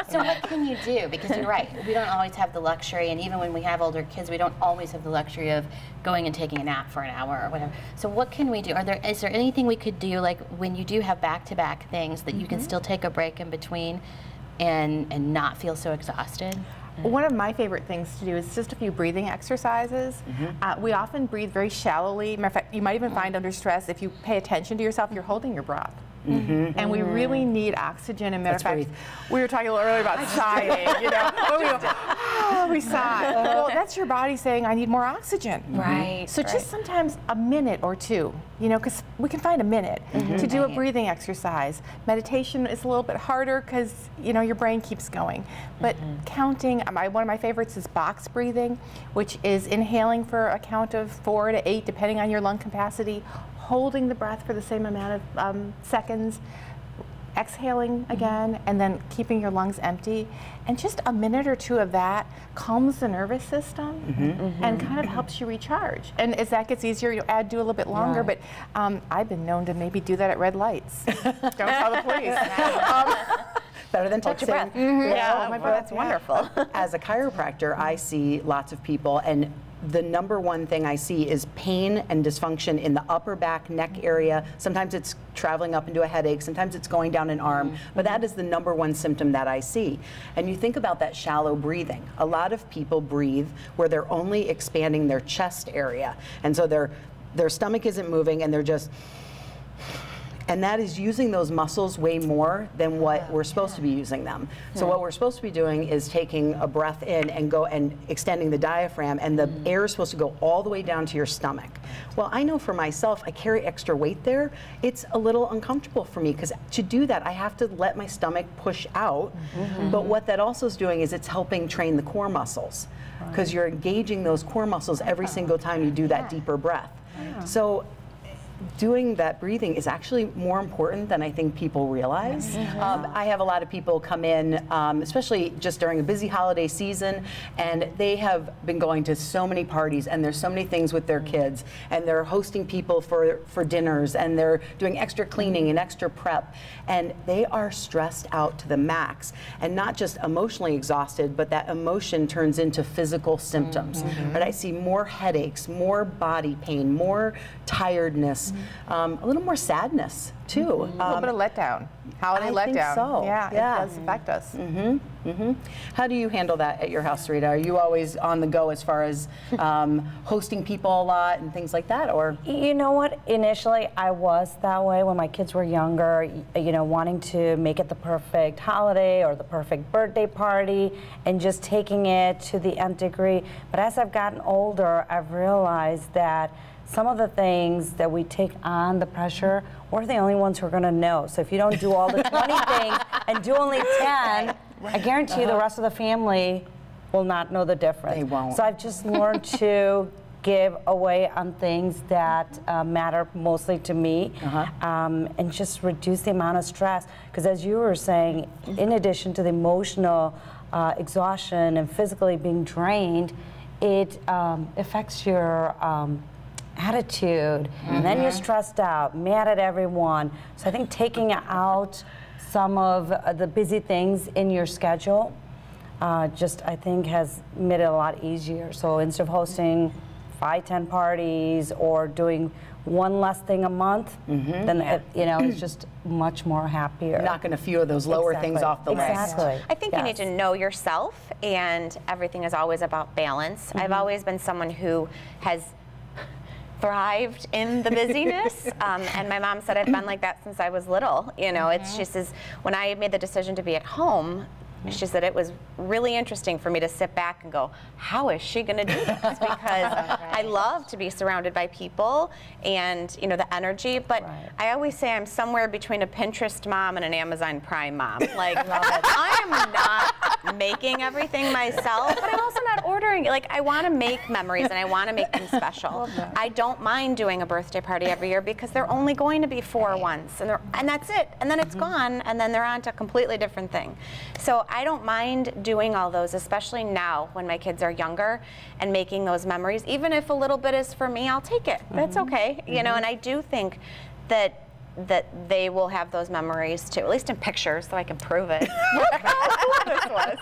So what can you do? Because you're right, we don't always have the luxury, and even when we have older kids, we don't always have the luxury of going and taking a nap for an hour or whatever. So what can we do? Is there anything we could do, like when you do have back-to-back things, that you can still take a break in between and not feel so exhausted? One of my favorite things to do is just a few breathing exercises. We often breathe very shallowly. Matter of fact, you might even find under stress, if you pay attention to yourself, you're holding your breath. And we really need oxygen. And matter of fact, we were talking a little earlier about sighing, you know. When we go, oh, we sigh. Well, that's your body saying, I need more oxygen. Right. So just sometimes a minute or two, you know, because we can find a minute to do a breathing exercise. Meditation is a little bit harder because, you know, your brain keeps going. But counting, one of my favorites is box breathing, which is inhaling for a count of 4 to 8, depending on your lung capacity, holding the breath for the same amount of seconds, exhaling again, and then keeping your lungs empty. And just a minute or two of that calms the nervous system and kind of helps you recharge. And as that gets easier, you do a little bit longer, but I've been known to maybe do that at red lights. Don't tell the police. Better than Hold texting. your breath. Yeah, my breath. That's wonderful. As a chiropractor, I see lots of people, and the number one thing I see is pain and dysfunction in the upper back, neck area. Sometimes it's traveling up into a headache, sometimes it's going down an arm, but that is the number one symptom that I see. And you think about that shallow breathing. A lot of people breathe where they're only expanding their chest area, and so their stomach isn't moving and they're just, and that is using those muscles way more than what we're supposed to be using them. So what we're supposed to be doing is taking a breath in and go and extending the diaphragm, and the air is supposed to go all the way down to your stomach. Well, I know for myself, I carry extra weight there. It's a little uncomfortable for me because to do that, I have to let my stomach push out. But what that also is doing is it's helping train the core muscles, because you're engaging those core muscles every single time you do that deeper breath. So doing that breathing is actually more important than I think people realize. I have a lot of people come in, especially just during a busy holiday season, and they have been going to so many parties, and there's so many things with their kids, and they're hosting people for dinners, and they're doing extra cleaning and extra prep, and they are stressed out to the max, and not just emotionally exhausted, but that emotion turns into physical symptoms. But I see more headaches, more body pain, more tiredness, a little more sadness too. A little bit of letdown. Holiday letdown. I think so. Yeah, it does affect us. How do you handle that at your house, Rita? Are you always on the go as far as hosting people a lot and things like that, or? You know what? Initially, I was that way when my kids were younger. You know, wanting to make it the perfect holiday or the perfect birthday party, and just taking it to the nth degree. But as I've gotten older, I've realized that some of the things that we take on, the pressure, we're the only ones who are going to know. So if you don't do all the 20 things and do only 10, I guarantee you the rest of the family will not know the difference. They won't. So I've just learned to give away on things that matter mostly to me, and just reduce the amount of stress. Because as you were saying, in addition to the emotional exhaustion and physically being drained, it affects your attitude, and then you're stressed out, mad at everyone. So I think taking out some of the busy things in your schedule just, I think, has made it a lot easier. So instead of hosting 5-10 parties or doing one less thing a month, then you know, it's just much more happier. Knocking a few of those lower things off the list. I think you need to know yourself, and everything is always about balance. I've always been someone who has thrived in the busyness, and my mom said I've been like that since I was little. You know, it's just when I made the decision to be at home, She said it was really interesting for me to sit back and go, how is she going to do this? Because I love to be surrounded by people and, you know, the energy, but I always say I'm somewhere between a Pinterest mom and an Amazon Prime mom. Like, I am not making everything myself, but I'm also not ordering. Like, I want to make memories and I want to make them special. I don't mind doing a birthday party every year because they're only going to be 4 once, and that's it. And then it's gone, and then they're on to a completely different thing. So I don't mind doing all those, especially now when my kids are younger, and making those memories. Even if a little bit is for me, I'll take it. That's okay. You know, and I do think that they will have those memories too, at least in pictures, so I can prove it. Look how cool this was.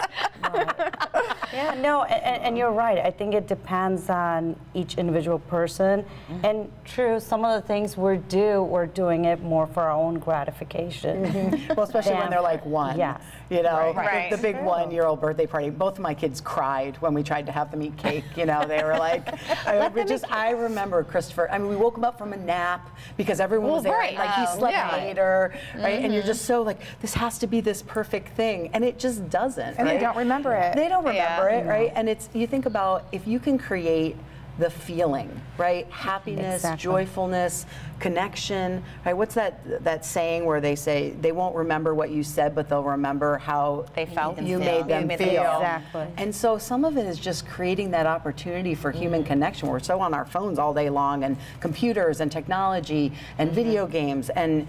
Yeah, no, and you're right. I think it depends on each individual person. And true, some of the things we're doing it more for our own gratification. Well, especially when they're like 1. Yes. You know, Right. the big 1-year-old birthday party. Both of my kids cried when we tried to have them eat cake. You know, they were like, I remember Christopher. I mean, we woke him up from a nap because everyone was there. Like he slept later, right? And you're just so like, this has to be this perfect thing, and it just doesn't. And they don't remember it. They don't remember it, right? And it's, you think about if you can create the feeling, right? Happiness, joyfulness, connection, right? What's that saying where they say they won't remember what you said, but they'll remember how they felt. You made them feel. Exactly. And so some of it is just creating that opportunity for human connection. We're so on our phones all day long, and computers and technology and video games, and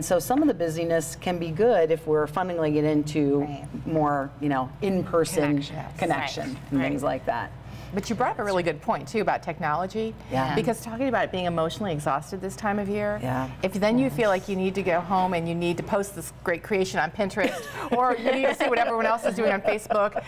so some of the busyness can be good if we're funneling it into more, you know, in-person connection and things like that. But you brought up a really good point too about technology. Yeah. Because talking about it being emotionally exhausted this time of year. Yeah. If then you feel like you need to go home and you need to post this great creation on Pinterest, or you need to see what everyone else is doing on Facebook,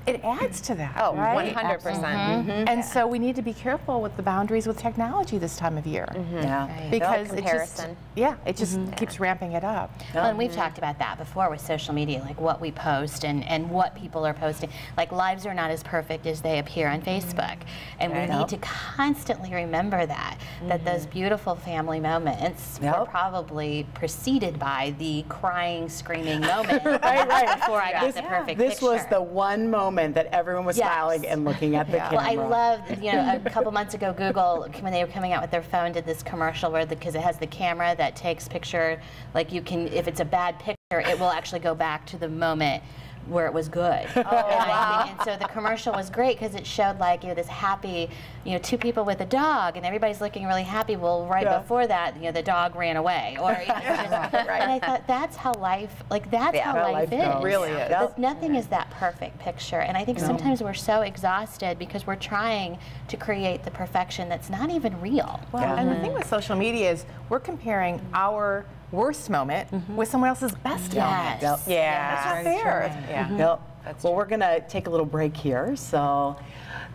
it adds to that. Oh, right? 100%. And so we need to be careful with the boundaries with technology this time of year. Yeah. Because comparison. it just keeps ramping it up. Well, and we've talked about that before with social media, like what we post and what people are posting. Like, lives are not as perfect as they appear on Facebook. And we need to constantly remember that those beautiful family moments were probably preceded by the crying, screaming moment before I got the perfect This picture. was the one moment that everyone was smiling and looking at the camera. Well, I love, you know, a couple months ago, Google, when they were coming out with their phone, did this commercial where, because it has the camera that takes picture, like you can, if it's a bad picture, it will actually go back to the moment where it was good. And so the commercial was great because it showed, like, you know, this happy, you know, 2 people with a dog, and everybody's looking really happy. Well, before that, you know, the dog ran away, or you know, and I thought that's how life, like, that's how life is. It really is. But nothing is that perfect picture, and I think sometimes we're so exhausted because we're trying to create the perfection that's not even real. Well, and the thing with social media is we're comparing our worst moment with someone else's best moment. Yep. That's not fair. Yep. Well, we're going to take a little break here. So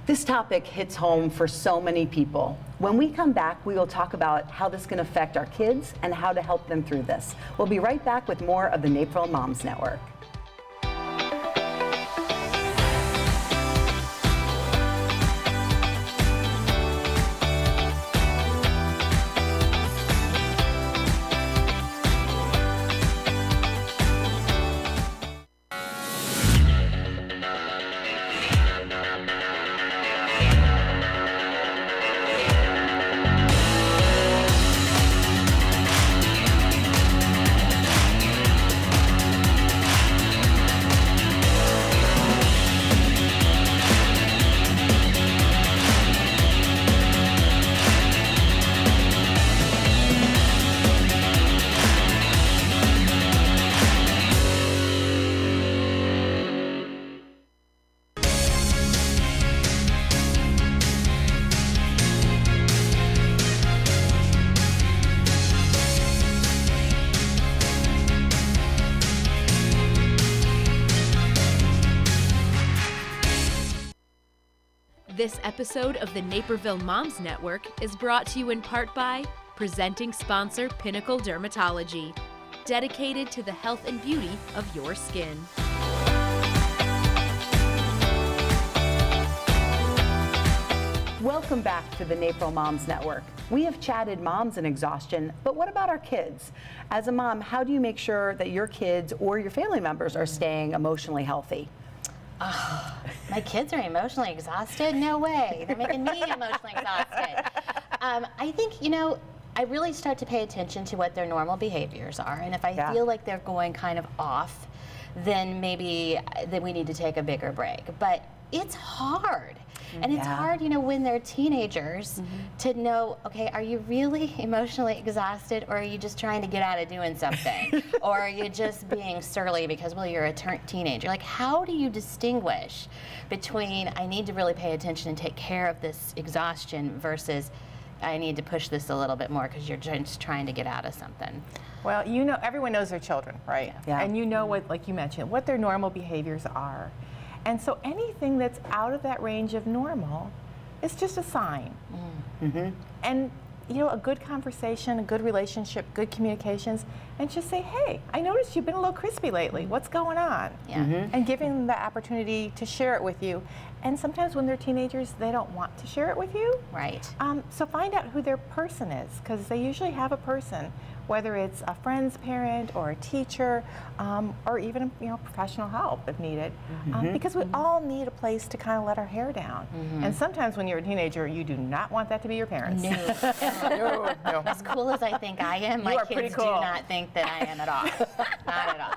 this topic hits home for so many people. When we come back, we will talk about how this can affect our kids and how to help them through this. We'll be right back with more of the Naperville Moms Network. This episode of the Naperville Moms Network is brought to you in part by presenting sponsor Pinnacle Dermatology, dedicated to the health and beauty of your skin. Welcome back to the Naperville Moms Network. We have chatted moms and exhaustion, but what about our kids? As a mom, how do you make sure that your kids or your family members are staying emotionally healthy? Oh, my kids are emotionally exhausted? No way. They're making me emotionally exhausted. I think, you know, I really start to pay attention to what their normal behaviors are. And if I feel like they're going kind of off, then maybe we need to take a bigger break. But it's hard. And it's hard, you know, when they're teenagers to know, okay, are you really emotionally exhausted, or are you just trying to get out of doing something? Or are you just being surly because, well, you're a teenager? Like, how do you distinguish between I need to really pay attention and take care of this exhaustion versus I need to push this a little bit more because you're just trying to get out of something? Well, you know, everyone knows their children, right? Yeah. And you know what, like you mentioned, what their normal behaviors are. And so anything that's out of that range of normal is just a sign. And, you know, a good conversation, a good relationship, good communications, and just say, hey, I noticed you've been a little crispy lately. What's going on? And giving them the opportunity to share it with you. And sometimes when they're teenagers, they don't want to share it with you. Right. So find out who their person is, because they usually have a person, whether it's a friend's parent or a teacher, or even, you know, professional help if needed, because we all need a place to kind of let our hair down. And sometimes when you're a teenager, you do not want that to be your parents. No. No. As cool as I think I am, my kids do not think that I am at all. Not at all.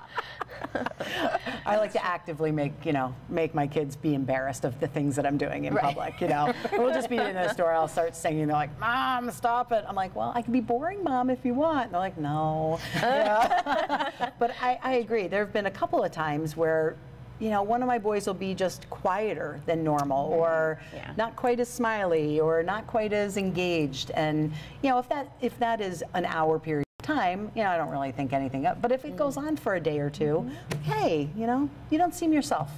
I like to actively make my kids be embarrassed of the things that I'm doing in public, you know. We'll just be in the store, I'll start singing, they're like, Mom, stop it. I'm like, well, I can be boring, Mom, if you want. And they're like, no. But I agree. There have been a couple of times where, you know, one of my boys will be just quieter than normal, or not quite as smiley, or not quite as engaged. And, you know, if that is an hour period of time, you know, I don't really think anything of. But if it goes on for a day or two, hey, you know, you don't seem yourself.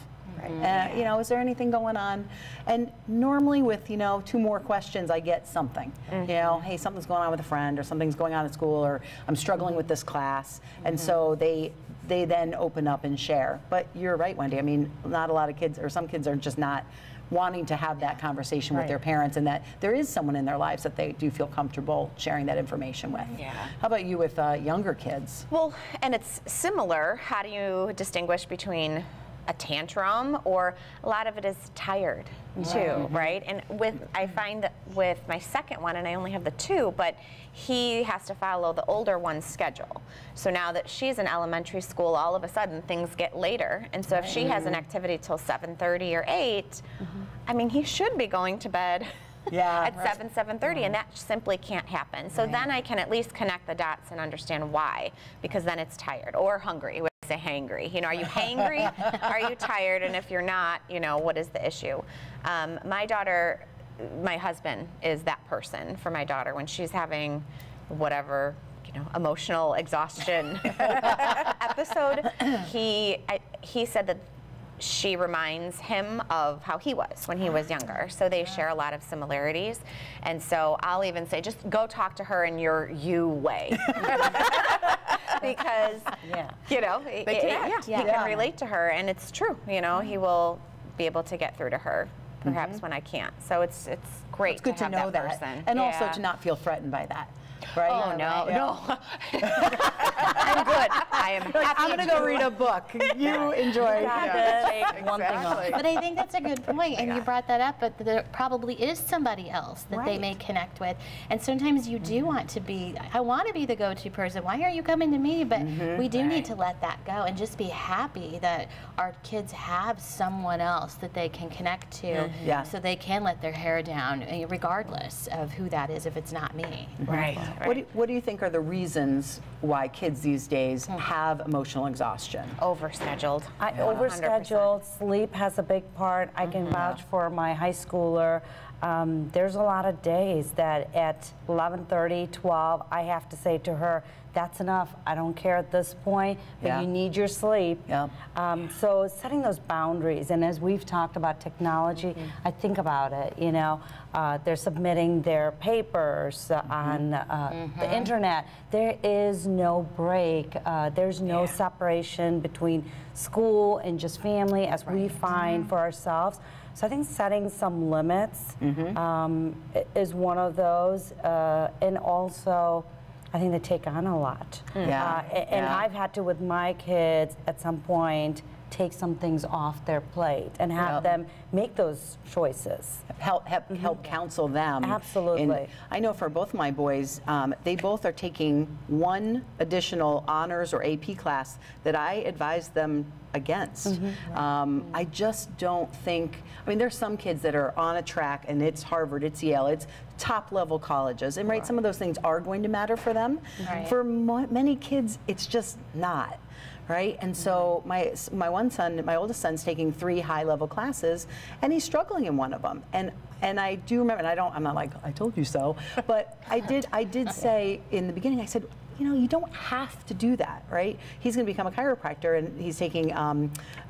You know, is there anything going on? And normally with, you know, 2 more questions, I get something. You know, hey, something's going on with a friend, or something's going on at school, or I'm struggling with this class. And so they then open up and share. But you're right, Wendy. I mean, not a lot of kids, or some kids are just not wanting to have that conversation with their parents, and that there is someone in their lives that they do feel comfortable sharing that information with. How about you with younger kids? Well, and it's similar. How do you distinguish between a tantrum, or a lot of it is tired too, right? And I find that with my second one, and I only have the 2, but he has to follow the older one's schedule. So now that she's in elementary school, all of a sudden things get later. And so if she has an activity till 7:30 or 8, I mean, he should be going to bed at 7:30, and that simply can't happen. So then I can at least connect the dots and understand why, because then it's tired or hungry. Say hangry. You know, are you hangry? Are you tired? And if you're not, you know, what is the issue? My daughter, my husband is that person for my daughter when she's having whatever, you know, emotional exhaustion episode. He said that she reminds him of how he was when he was younger. So they share a lot of similarities. And so I'll even say, just go talk to her in your you way. Because, you know, he can relate to her, and it's true. You know, he will be able to get through to her, perhaps when I can't. So it's great. It's good to have know that person. and also to not feel threatened by that. Right? Oh, no. I'm good. I am happy. I'm going to go read a book. You enjoy one thing off. But I think that's a good point, and you brought that up, but there probably is somebody else that they may connect with. And sometimes you do want to be, I want to be the go-to person. Why are you coming to me? But we do need to let that go and just be happy that our kids have someone else that they can connect to, so they can let their hair down, regardless of who that is, if it's not me. What do you think are the reasons why kids these days have emotional exhaustion? Overscheduled. Overscheduled. Sleep has a big part. I can vouch for my high schooler. There's a lot of days that at 11:30, 12, I have to say to her, that's enough. I don't care at this point, but you need your sleep. So setting those boundaries, and as we've talked about technology, I think about it, you know, they're submitting their papers on the internet. There is no break. There's no separation between school and just family, as we find for ourselves. So I think setting some limits is one of those, and also I think they take on a lot. And I've had to, with my kids, at some point, take some things off their plate and have them make those choices. Help counsel them. Absolutely. And I know for both my boys, they both are taking one additional honors or AP class that I advise them against. I just don't think, I mean, there's some kids that are on a track and it's Harvard, it's Yale, it's top level colleges, and some of those things are going to matter for them. For many kids, it's just not. Right, and so my oldest son's taking 3 high-level classes, and he's struggling in one of them. And I do remember, and I'm not like I told you so, but I did say in the beginning, I said, you know, you don't have to do that, right? He's going to become a chiropractor, and he's taking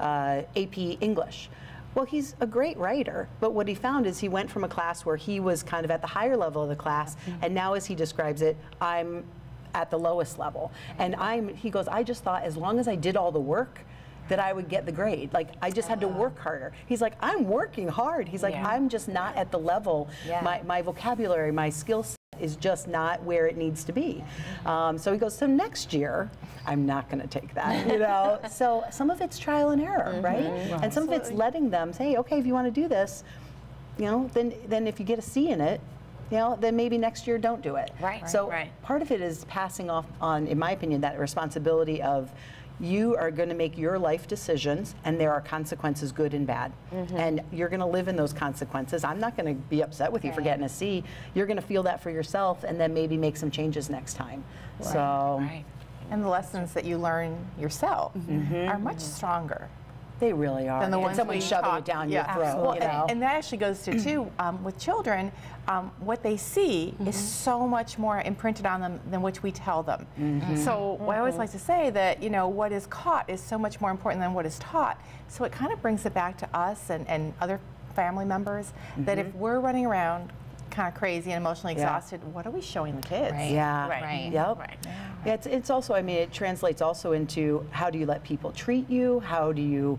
AP English. Well, he's a great writer, but what he found is he went from a class where he was kind of at the higher level of the class, and now, as he describes it, I'm at the lowest level. And he goes, I just thought as long as I did all the work that I would get the grade. Like, I just had to work harder. He's like, I'm working hard. He's like, I'm just not at the level. My vocabulary, my skill set is just not where it needs to be. So he goes, so next year, I'm not going to take that, you know? So some of it's trial and error, right? And some of it's letting them say, okay, if you want to do this, you know, then if you get a C in it, you know, then maybe next year don't do it. So part of it is passing off on, in my opinion, that responsibility of you are going to make your life decisions, and there are consequences, good and bad. And you're going to live in those consequences. I'm not going to be upset with you for getting a C. You're going to feel that for yourself, and then maybe make some changes next time. And the lessons that you learn yourself are much stronger. They really are. Than the ones someone shoving it down your throat. Well, you know? and that actually goes to, too, with children, what they see is so much more imprinted on them than what we tell them. So I always like to say that, you know, what is caught is so much more important than what is taught. So it kind of brings it back to us and other family members that if we're running around kind of crazy and emotionally exhausted, what are we showing the kids? It's also, I mean, it translates also into how do you let people treat you? How do you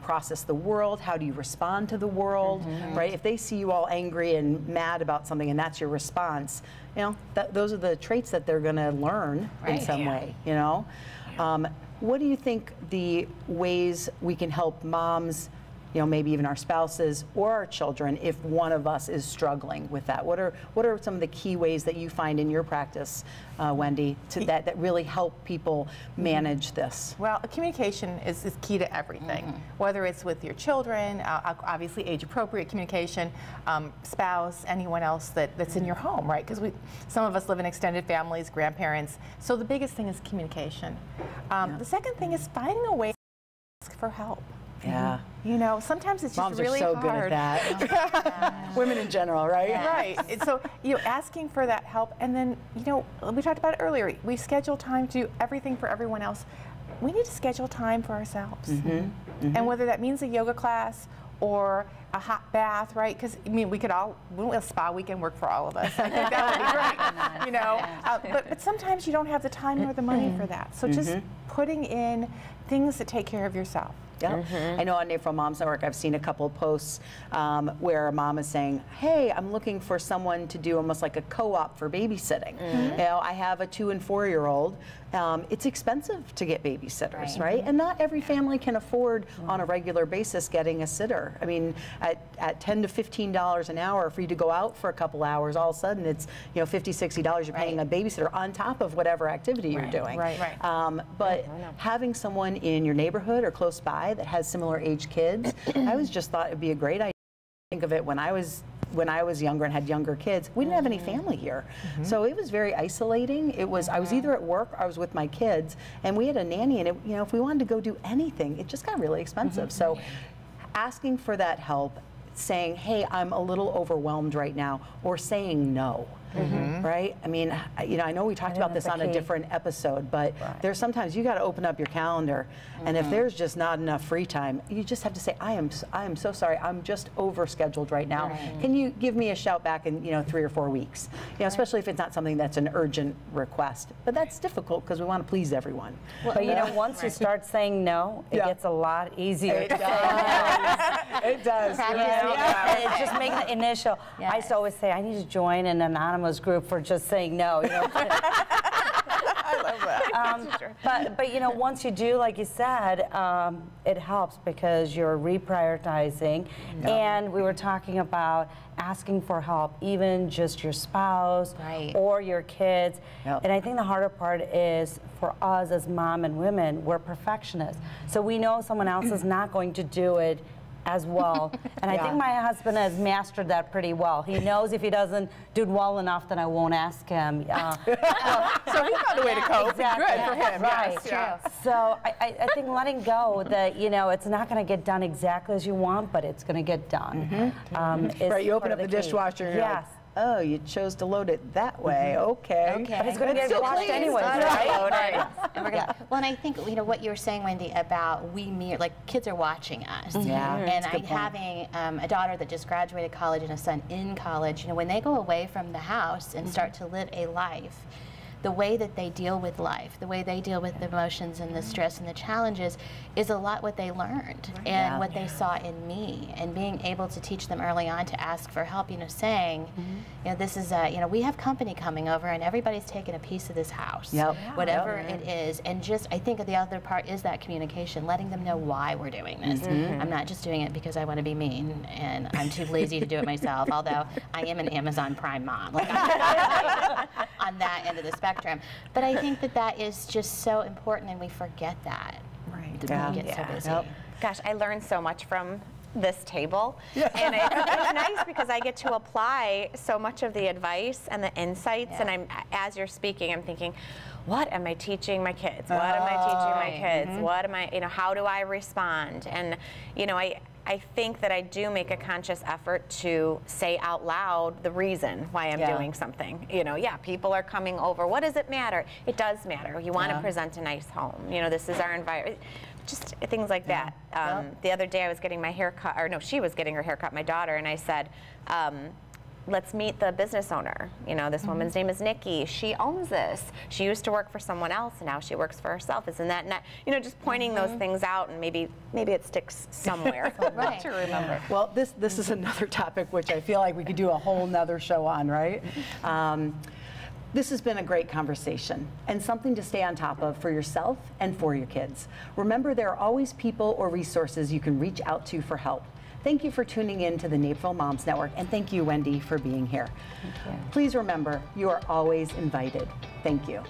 process the world? How do you respond to the world? Right? If they see you all angry and mad about something and that's your response, you know, those are the traits that they're going to learn in some way, you know? What do you think the ways we can help moms, you know, maybe even our spouses or our children, if one of us is struggling with that? What are some of the key ways that you find in your practice, Wendy, that really help people manage this? Well, communication is key to everything, whether it's with your children, obviously age-appropriate communication, spouse, anyone else that's in your home, right? Because some of us live in extended families, grandparents. So the biggest thing is communication. The second thing is finding a way to ask for help. You know, sometimes it's just really hard. Moms are so good at that. Women in general, right? Right. And so, you know, asking for that help, and then, you know, we talked about it earlier. We schedule time to do everything for everyone else. We need to schedule time for ourselves. And whether that means a yoga class or a hot bath, right? Because, I mean, wouldn't a spa weekend work for all of us? I think that would be great, you know? But sometimes you don't have the time or the money for that. So just putting in things that take care of yourself. I know on Naperville Moms Network, I've seen a couple of posts where a mom is saying, hey, I'm looking for someone to do almost like a co-op for babysitting. You know, I have a 2- and 4-year-old. It's expensive to get babysitters, right? And not every family can afford on a regular basis getting a sitter. I mean, at $10 to $15 an hour for you to go out for a couple hours, all of a sudden it's, you know, $50, $60 you're paying a babysitter on top of whatever activity you're doing. But having someone in your neighborhood or close by that has similar age kids, I always just thought it'd be a great idea. Think of it when I was younger and had younger kids, we didn't have any family here. So it was very isolating. It was, I was either at work or I was with my kids, and we had a nanny, and it, you know, if we wanted to go do anything, it just got really expensive. So asking for that help, saying, hey, I'm a little overwhelmed right now, or saying no. right? I mean, you know, I know we talked about this on a different episode, but there's sometimes you got to open up your calendar, and if there's just not enough free time, you just have to say, I am so sorry, I'm just overscheduled right now. Can you give me a shout back in, you know, 3 or 4 weeks? You know, especially if it's not something that's an urgent request. But that's difficult because we want to please everyone. Well, but you know, once you start saying no, it gets a lot easier. It does. It does. It just makes the initial. I used to always say, I need to join an anonymous group for just saying no. You know? I love that. But you know, once you do, like you said, it helps because you're reprioritizing. And we were talking about asking for help, even just your spouse or your kids. And I think the harder part is for us as mom and women, we're perfectionists. So we know someone else is not going to do it as well. And I think my husband has mastered that pretty well. He knows if he doesn't do it well enough, then I won't ask him. So he found a way to cope. Exactly. Good for him. Right. Yes. So I think letting go that, you know, it's not going to get done exactly as you want, but it's going to get done. Right, you open up the dishwasher and you're like, oh, you chose to load it that way. Okay. But it's going to get washed anyways, right? And we're gonna, well, and I think, you know, what you were saying, Wendy, about like kids are watching us. And having a daughter that just graduated college and a son in college, you know, when they go away from the house and start to live a life, the way that they deal with life, the way they deal with the emotions and the stress and the challenges is a lot what they learned and what they saw in me. And being able to teach them early on to ask for help, you know, saying, you know, this is, you know, we have company coming over and everybody's taking a piece of this house, whatever it is. And just, I think the other part is that communication, letting them know why we're doing this. I'm not just doing it because I want to be mean and I'm too lazy to do it myself, although I am an Amazon Prime mom. Like, I'm on that end of the spectrum. But I think that that is just so important and we forget that. We get so busy. Gosh, I learned so much from this table. And it's nice because I get to apply so much of the advice and the insights. And I'm, as you're speaking, I'm thinking, what am I teaching my kids? What am I teaching my kids? What am I, you know, how do I respond? And, you know, I think that I do make a conscious effort to say out loud the reason why I'm doing something. You know, people are coming over. What does it matter? It does matter. You want to present a nice home. You know, this is our environment. Just things like that. The other day I was getting my hair cut, or no, she was getting her hair cut, my daughter, and I said, let's meet the business owner. You know, this woman's name is Nikki. She owns this. She used to work for someone else, and now she works for herself. Isn't that not, you know, just pointing those things out, and maybe it sticks somewhere to remember. Well, this is another topic which I feel like we could do a whole nother show on, right? This has been a great conversation and something to stay on top of for yourself and for your kids. Remember, there are always people or resources you can reach out to for help. Thank you for tuning in to the Naperville Moms Network, and thank you, Wendy, for being here. Thank you. Please remember, you are always invited. Thank you.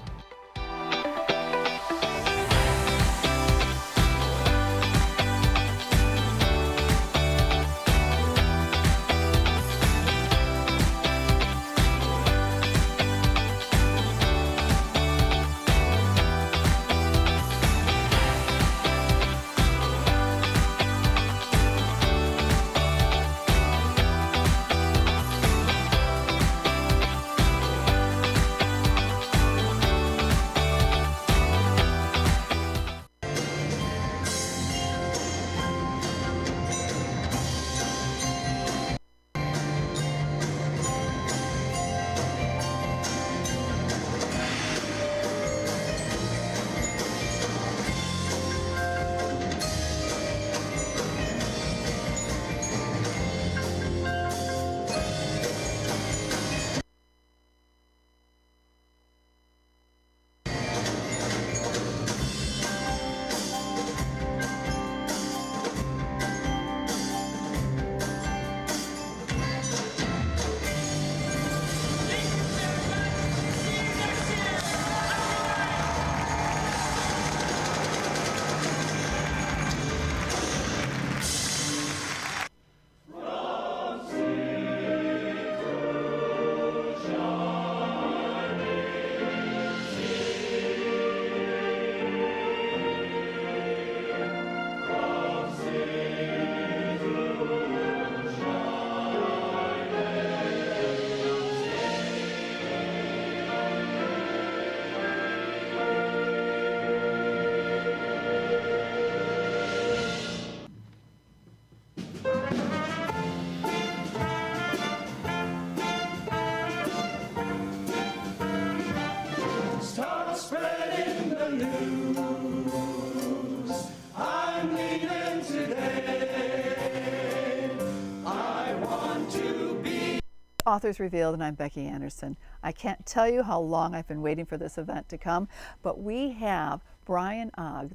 Authors Revealed, and I'm Becky Anderson. I can't tell you how long I've been waiting for this event to come, but we have Brian Ogg,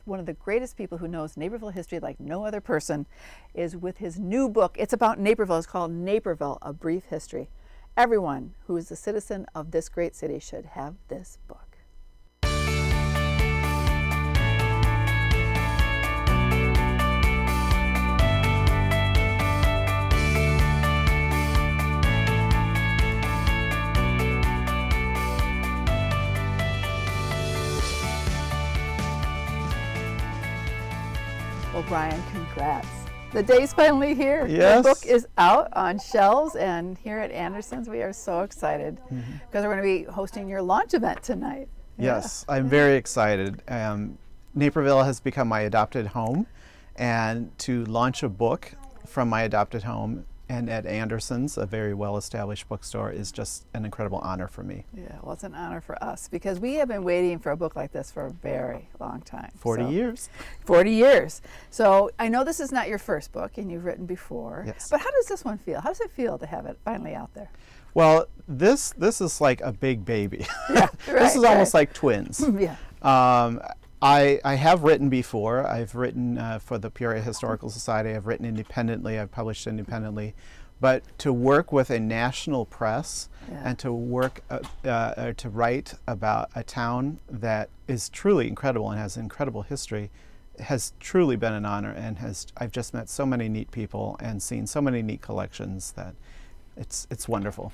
one of the greatest people who knows Naperville history like no other person, is with his new book. It's about Naperville. It's called Naperville, A Brief History. Everyone who is a citizen of this great city should have this book. Well, Brian, congrats. The day's finally here. Yes. The book is out on shelves, and here at Anderson's, we are so excited because we're going to be hosting your launch event tonight. Yes, I'm very excited. Naperville has become my adopted home, and to launch a book from my adopted home and at Anderson's, a very well-established bookstore, is just an incredible honor for me. Yeah, well, it's an honor for us because we have been waiting for a book like this for a very long time. 40 years. 40 years. So I know this is not your first book, and you've written before. Yes. But how does this one feel? How does it feel to have it finally out there? Well, this is like a big baby. Yeah, this is almost like twins. Yeah. I have written before. I've written for the Peoria Historical Society. I've written independently. I've published independently. But to work with a national press and to work to write about a town that is truly incredible and has incredible history has truly been an honor, and I've just met so many neat people and seen so many neat collections that it's wonderful.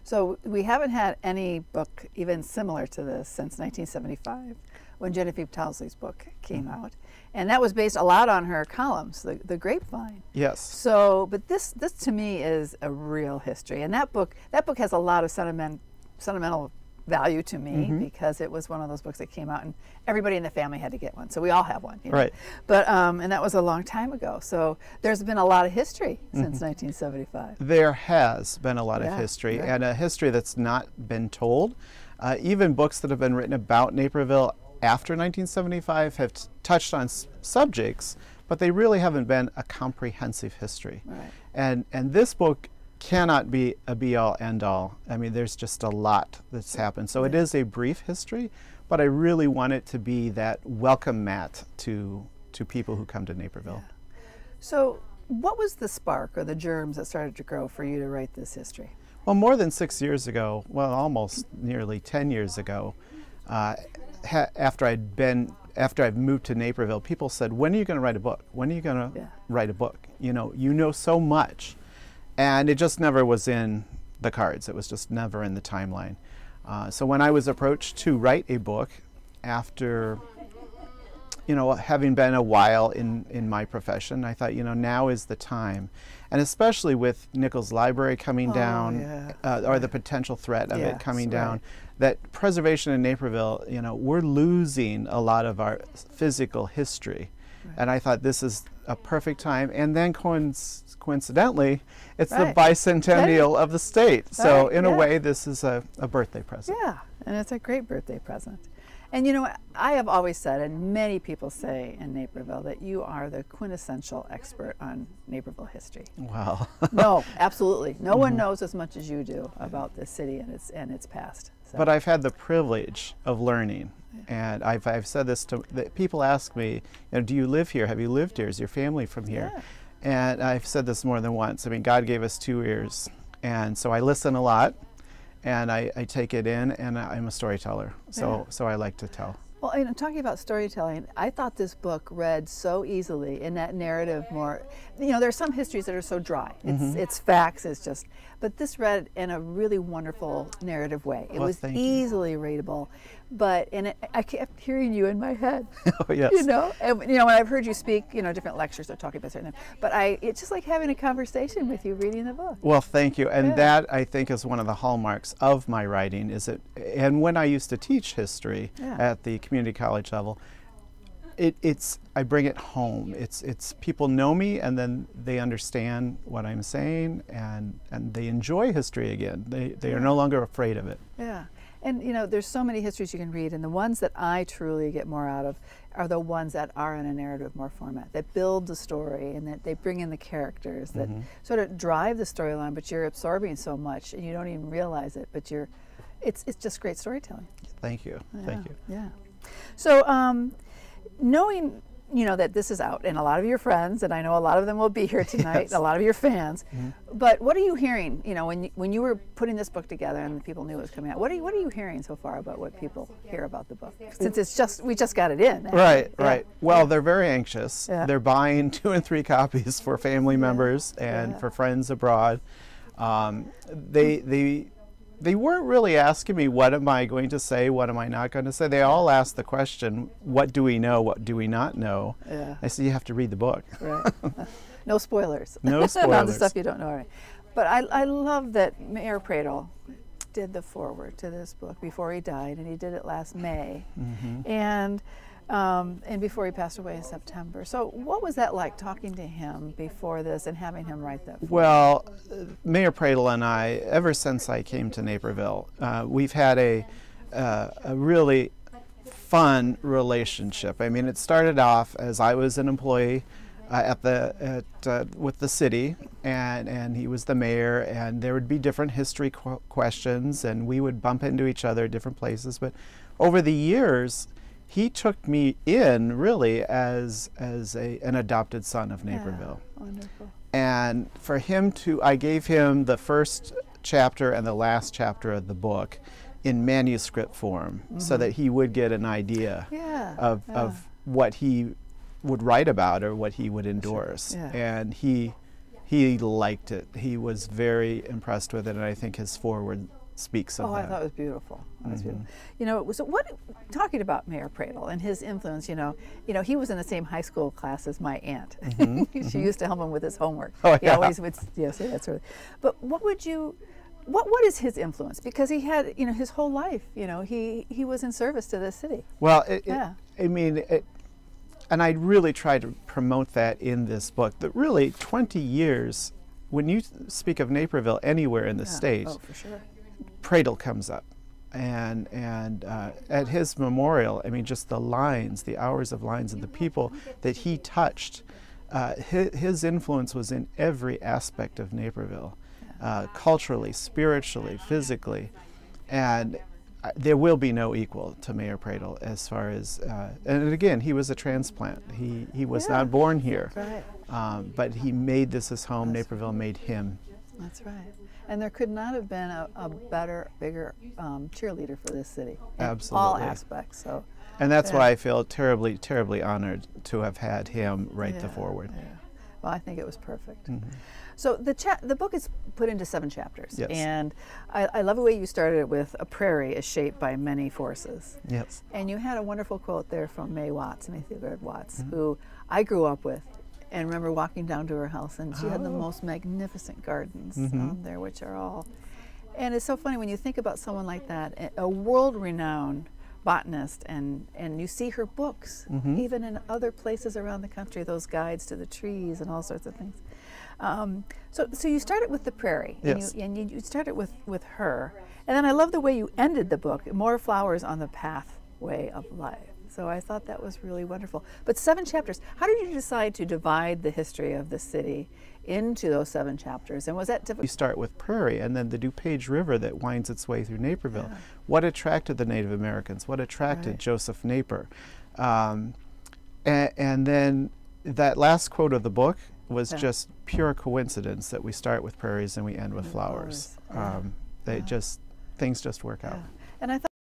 So we haven't had any book even similar to this since 1975, when Genevieve Towsley's book came out. And that was based a lot on her columns, the Grapevine. Yes. So, but this to me is a real history. And that book has a lot of sentimental value to me because it was one of those books that came out and everybody in the family had to get one. So we all have one. You know? Right. But, and that was a long time ago. So there's been a lot of history since 1975. There has been a lot of history, and a history that's not been told. Even books that have been written about Naperville after 1975 have touched on subjects, but they really haven't been a comprehensive history. Right. And this book cannot be a be-all, end-all. I mean, there's just a lot that's happened. So it is a brief history, but I really want it to be that welcome mat to people who come to Naperville. Yeah. So what was the spark or the germs that started to grow for you to write this history? Well, more than 6 years ago, well, almost nearly 10 years ago, after I'd moved to Naperville, people said, "When are you going to write a book? When are you going to write a book? You know so much," and it just never was in the cards. It was just never in the timeline. So when I was approached to write a book, after having been a while in my profession, I thought, now is the time. And especially with Nichols Library coming down, or the potential threat of it coming down, that preservation in Naperville, we're losing a lot of our physical history. And I thought this is a perfect time. And then coincidentally, it's the bicentennial of the state. So in a way, this is a birthday present. Yeah, and it's a great birthday present. And I have always said, and many people say in Naperville, that you are the quintessential expert on Naperville history. Wow. No, absolutely. No one knows as much as you do about this city and its past. So. But I've had the privilege of learning. And I've said this to people ask me, do you live here? Have you lived here? Is your family from here? Yeah. And I've said this more than once. I mean, God gave us 2 ears. And so I listen a lot. And I take it in, and I'm a storyteller, so I like to tell. Well, talking about storytelling, I thought this book read so easily in that narrative more. There's some histories that are so dry. It's facts, but this read in a really wonderful narrative way. It was easily readable, but I kept hearing you in my head. Oh, yes. And when I've heard you speak, different lectures are talking about certain things, but it's just like having a conversation with you reading the book. Well, thank you. And that, I think, is one of the hallmarks of my writing, and when I used to teach history at the community college level, I bring it home. It's people know me, and then they understand what I'm saying, and they enjoy history again. They are no longer afraid of it. Yeah. And you know, there's so many histories you can read, and the ones that I truly get more out of are the ones that are in a narrative more format, that build the story and that they bring in the characters, that sort of drive the storyline, but you're absorbing so much and you don't even realize it, but it's just great storytelling. Thank you. Thank you. Yeah. So knowing, you know, that this is out, and a lot of your friends, and I know a lot of them will be here tonight, Yes. a lot of your fans, but what are you hearing, you know, when you were putting this book together and people knew it was coming out, what are you hearing so far about what people hear about the book? Since we just got it in. Actually. Right, Yeah. right. Well, they're very anxious. Yeah. They're buying 2 and 3 copies for family members and for friends abroad. They weren't really asking me, what am I going to say, what am I not going to say? They all asked the question, what do we know, what do we not know? Yeah. I said, you have to read the book. Right. No spoilers. No spoilers. Not the stuff you don't know already. But I love that Mayor Pradle did the foreword to this book before he died, and he did it last May. And before he passed away in September. So what was that like, talking to him before this and having him write that? Well, Mayor Pradle and I, ever since I came to Naperville, we've had a really fun relationship. I mean, it started off as I was an employee with the city, and he was the mayor, and there would be different history questions, and we would bump into each other at different places. But over the years, he took me in really as an adopted son of Naperville. Yeah, wonderful. And for him I gave him the first chapter and the last chapter of the book in manuscript form, so that he would get an idea of what he would write about or what he would endorse. Yeah. And he liked it. He was very impressed with it, and I think his foreword speaks of that. I thought it was beautiful. That was beautiful. You know, so talking about Mayor Pradle and his influence, you know, he was in the same high school class as my aunt. She used to help him with his homework. Oh, He yeah. always would say that sort of. But what is his influence? Because he had, you know, his whole life, you know, he was in service to this city. Well, and I really try to promote that in this book, that really 20 years, when you speak of Naperville anywhere in the state, for sure. Pradle comes up. And at his memorial, I mean, just the lines, the hours of lines, and the people that he touched, his influence was in every aspect of Naperville, culturally, spiritually, physically. And there will be no equal to Mayor Pradle as far as, and again, he was a transplant. He was not born here, but he made this his home. Naperville made him. That's right. And there could not have been a better, bigger cheerleader for this city. Absolutely. All aspects. So. And that's why I feel terribly, terribly honored to have had him write the foreword. Yeah. Well, I think it was perfect. So the book is put into 7 chapters. Yes. And I love the way you started it with, a prairie is shaped by many forces. Yes. And you had a wonderful quote there from May Theodore Watts, who I grew up with. And remember walking down to her house, and she had the most magnificent gardens there, which are all. And it's so funny when you think about someone like that, a world-renowned botanist, and you see her books, even in other places around the country, those guides to the trees and all sorts of things. So you started with the prairie, yes. and you started with her. And then I love the way you ended the book, more flowers on the pathway of life. So I thought that was really wonderful. But 7 chapters, how did you decide to divide the history of the city into those 7 chapters? And was that difficult? You start with prairie, and then the DuPage River that winds its way through Naperville. Yeah. What attracted the Native Americans? What attracted Joseph Naper? And then that last quote of the book was just pure coincidence that we start with prairies and we end with flowers. Things just work out. And I thought